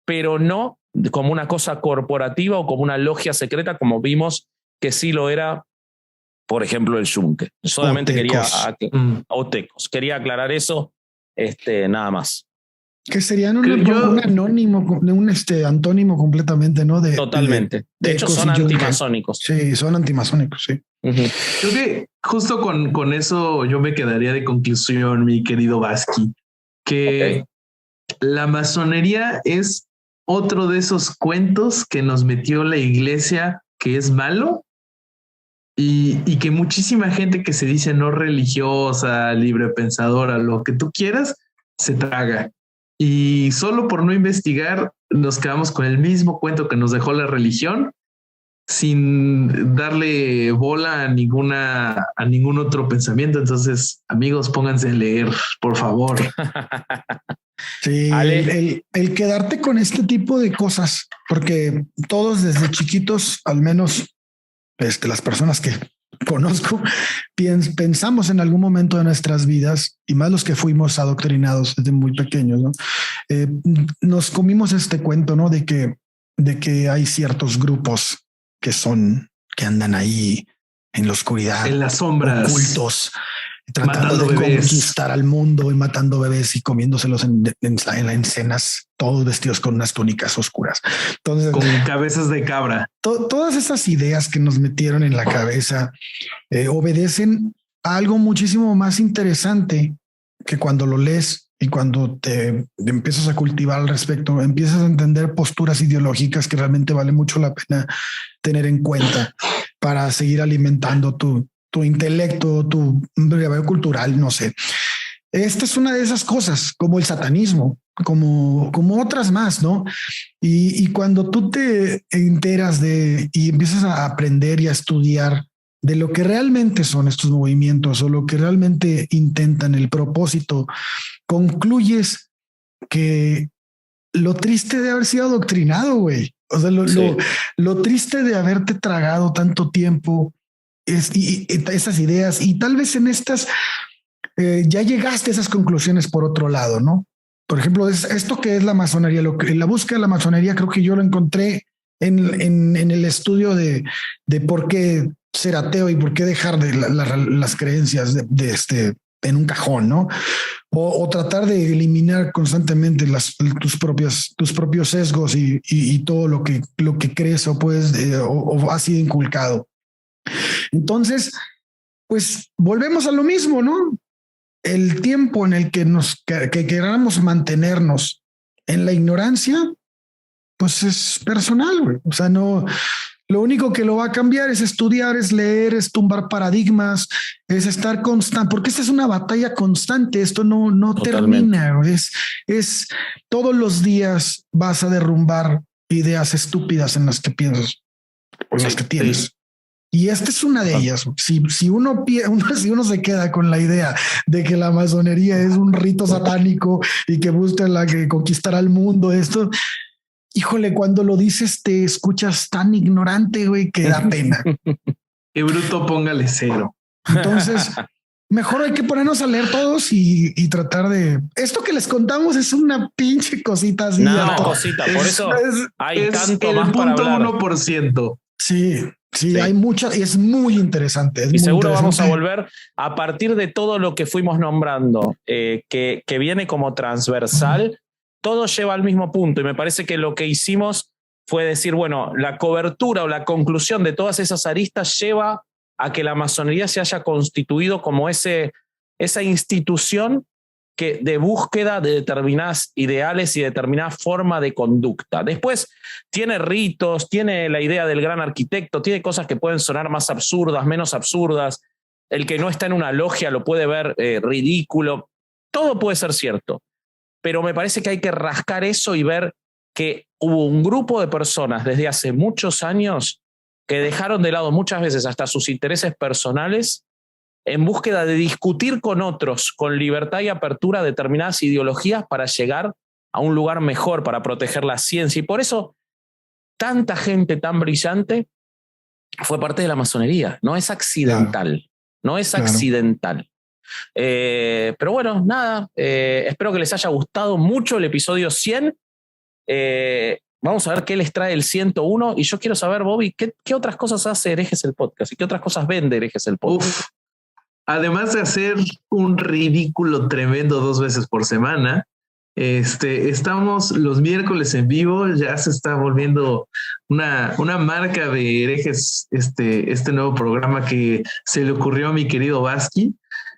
pero no como una cosa corporativa o como una logia secreta, como vimos que sí lo era, por ejemplo, el Yunque. Solamente Otecos. Quería aclarar eso, nada más. Que serían un anónimo, un antónimo completamente, ¿no? Totalmente. De hecho, son antimasónicos. Sí, son antimasónicos, sí. Creo que justo con eso yo me quedaría de conclusión, mi querido Vasqui, que la masonería es otro de esos cuentos que nos metió la iglesia que es malo y que muchísima gente que se dice no religiosa, libre pensadora, lo que tú quieras, se traga. Y solo por no investigar nos quedamos con el mismo cuento que nos dejó la religión, sin darle bola a ningún otro pensamiento. Entonces, amigos, pónganse a leer, por favor. Sí, el quedarte con este tipo de cosas, porque todos desde chiquitos, al menos las personas que conozco, pensamos en algún momento de nuestras vidas, y más los que fuimos adoctrinados desde muy pequeños, ¿no? Nos comimos este cuento, ¿no? De que hay ciertos grupos que andan ahí en la oscuridad, en las sombras, ocultos, tratando de conquistar al mundo y matando bebés y comiéndoselos en las cenas, todos vestidos con unas túnicas oscuras. Entonces, con cabezas de cabra. Todas esas ideas que nos metieron en la cabeza obedecen a algo muchísimo más interesante que cuando lo lees y cuando te empiezas a cultivar al respecto, empiezas a entender posturas ideológicas que realmente vale mucho la pena tener en cuenta para seguir alimentando tu intelecto, tu breveo cultural, no sé. Esta es una de esas cosas, como el satanismo, como otras más, ¿no? Y cuando tú te enteras y empiezas a aprender y a estudiar de lo que realmente son estos movimientos o lo que realmente intentan, el propósito, concluyes que lo triste de haber sido adoctrinado, güey. O sea, lo triste de haberte tragado tanto tiempo y esas ideas, y tal vez en estas ya llegaste a esas conclusiones por otro lado, ¿no? Por ejemplo, esto que es la masonería, la búsqueda de la masonería, creo que yo lo encontré en el estudio de por qué ser ateo y por qué dejar de las creencias en un cajón, ¿no? O tratar de eliminar constantemente tus propios sesgos y todo lo que crees o puedes o ha sido inculcado. Entonces, pues volvemos a lo mismo, ¿no? El tiempo en el que que queramos mantenernos en la ignorancia, pues es personal, güey. O sea, no, lo único que lo va a cambiar es estudiar, es leer, es tumbar paradigmas, es estar constante, porque esta es una batalla constante. Esto no termina. Es todos los días vas a derrumbar ideas estúpidas en las que piensas o en las que tienes. Sí. Y esta es una de ellas. Si uno se queda con la idea de que la masonería es un rito satánico y que busca que conquistar al mundo, esto, híjole, cuando lo dices te escuchas tan ignorante, güey, que da pena. Qué bruto, póngale 0. Entonces, mejor hay que ponernos a leer todos y tratar de... Esto que les contamos es una pinche cosita así. Una cosita, por eso hay tanto más para hablar. 1%. Sí, hay muchas y es muy interesante. Y seguro vamos a volver a partir de todo lo que fuimos nombrando, que viene como transversal, todo lleva al mismo punto. Y me parece que lo que hicimos fue decir, bueno, la cobertura o la conclusión de todas esas aristas lleva a que la masonería se haya constituido como esa institución de búsqueda de determinadas ideales y determinada forma de conducta. Después tiene ritos, tiene la idea del gran arquitecto, tiene cosas que pueden sonar más absurdas, menos absurdas. El que no está en una logia lo puede ver ridículo. Todo puede ser cierto. pero me parece que hay que rascar eso y ver que hubo un grupo de personas desde hace muchos años que dejaron de lado muchas veces hasta sus intereses personales en búsqueda de discutir con otros, con libertad y apertura, determinadas ideologías para llegar a un lugar mejor, para proteger la ciencia. Y por eso tanta gente tan brillante fue parte de la masonería. No es accidental. Claro. No es accidental. Pero bueno, nada. Espero que les haya gustado mucho el episodio 100. Vamos a ver qué les trae el 101. Y yo quiero saber, Bobby, ¿qué otras cosas hace Herejes el Podcast? ¿Y qué otras cosas vende Herejes el Podcast? Además de hacer un ridículo tremendo 2 veces por semana, estamos los miércoles en vivo. Ya se está volviendo una marca de Herejes, este nuevo programa que se le ocurrió a mi querido Vasqui.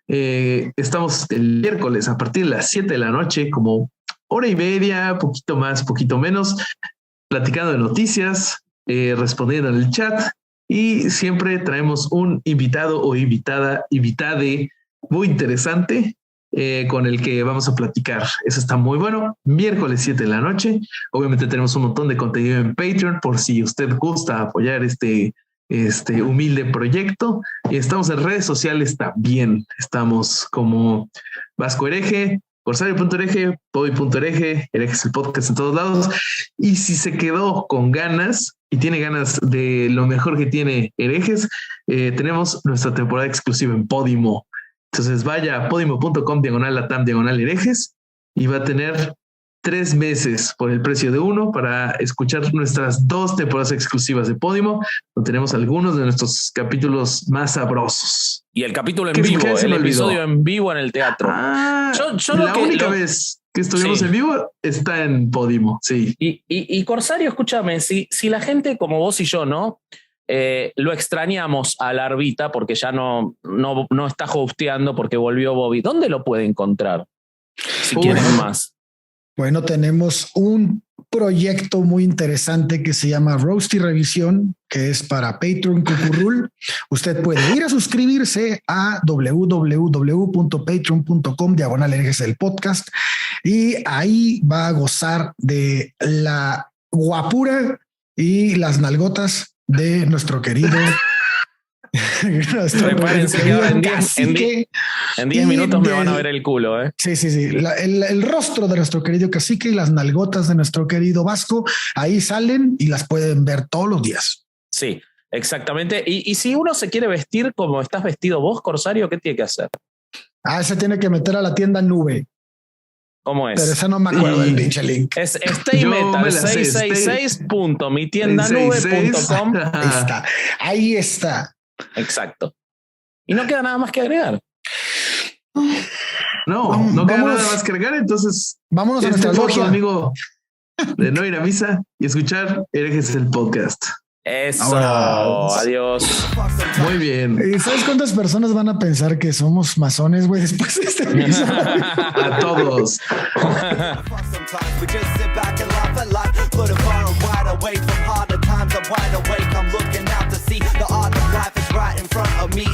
Estamos el miércoles a partir de las 7 de la noche, como hora y media, poquito más, poquito menos, platicando de noticias, respondiendo en el chat. Y siempre traemos un invitado o invitade muy interesante con el que vamos a platicar. Eso está muy bueno. Miércoles 7 de la noche. Obviamente tenemos un montón de contenido en Patreon por si usted gusta apoyar este humilde proyecto. Y estamos en redes sociales también. Estamos como Vasco Hereje, Corsario.hereje, Bobby.hereje, Herejes el Podcast en todos lados. Y si se quedó con ganas y tiene ganas de lo mejor que tiene Herejes, tenemos nuestra temporada exclusiva en Podimo. Entonces vaya a podimo.com/latam/herejes y va a tener 3 meses por el precio de 1 para escuchar nuestras 2 temporadas exclusivas de Podimo, donde tenemos algunos de nuestros capítulos más sabrosos. Y el capítulo en vivo, el episodio en vivo en el teatro. La única vez que estuvimos en vivo está en Podimo, sí. Y Corsario, escúchame, si la gente como vos y yo, ¿no? Lo extrañamos a Larvita porque ya no está hosteando porque volvió Bobby. ¿Dónde lo puede encontrar? Si quieren más. Bueno, tenemos un proyecto muy interesante que se llama Roasty Revisión, que es para Patreon Cucurrul. Usted puede ir a suscribirse a www.patreon.com/Herejes el Podcast y ahí va a gozar de la guapura y las nalgotas de nuestro querido. Prepárense que ahora en 10 minutos me van a ver el culo. Sí. El rostro de nuestro querido cacique y las nalgotas de nuestro querido Vasco, ahí salen y las pueden ver todos los días. Sí, exactamente. Y si uno se quiere vestir como estás vestido vos, Corsario, ¿qué tiene que hacer? Se tiene que meter a la tienda Nube. ¿Cómo es? Pero esa no me acuerdo del pinche link. Es staymetal666.mitiendanube.com. Ahí está. Exacto. Y no queda nada más que agregar. No queda nada más que agregar. Entonces, vámonos a nuestra logia, amigo, de no ir a misa y escuchar Herejes el Podcast. Eso. Adiós. Muy bien. ¿Y sabes cuántas personas van a pensar que somos masones, güey, después de este episodio? A todos. Wide awake, I'm looking out to see the art of life is right in front of me.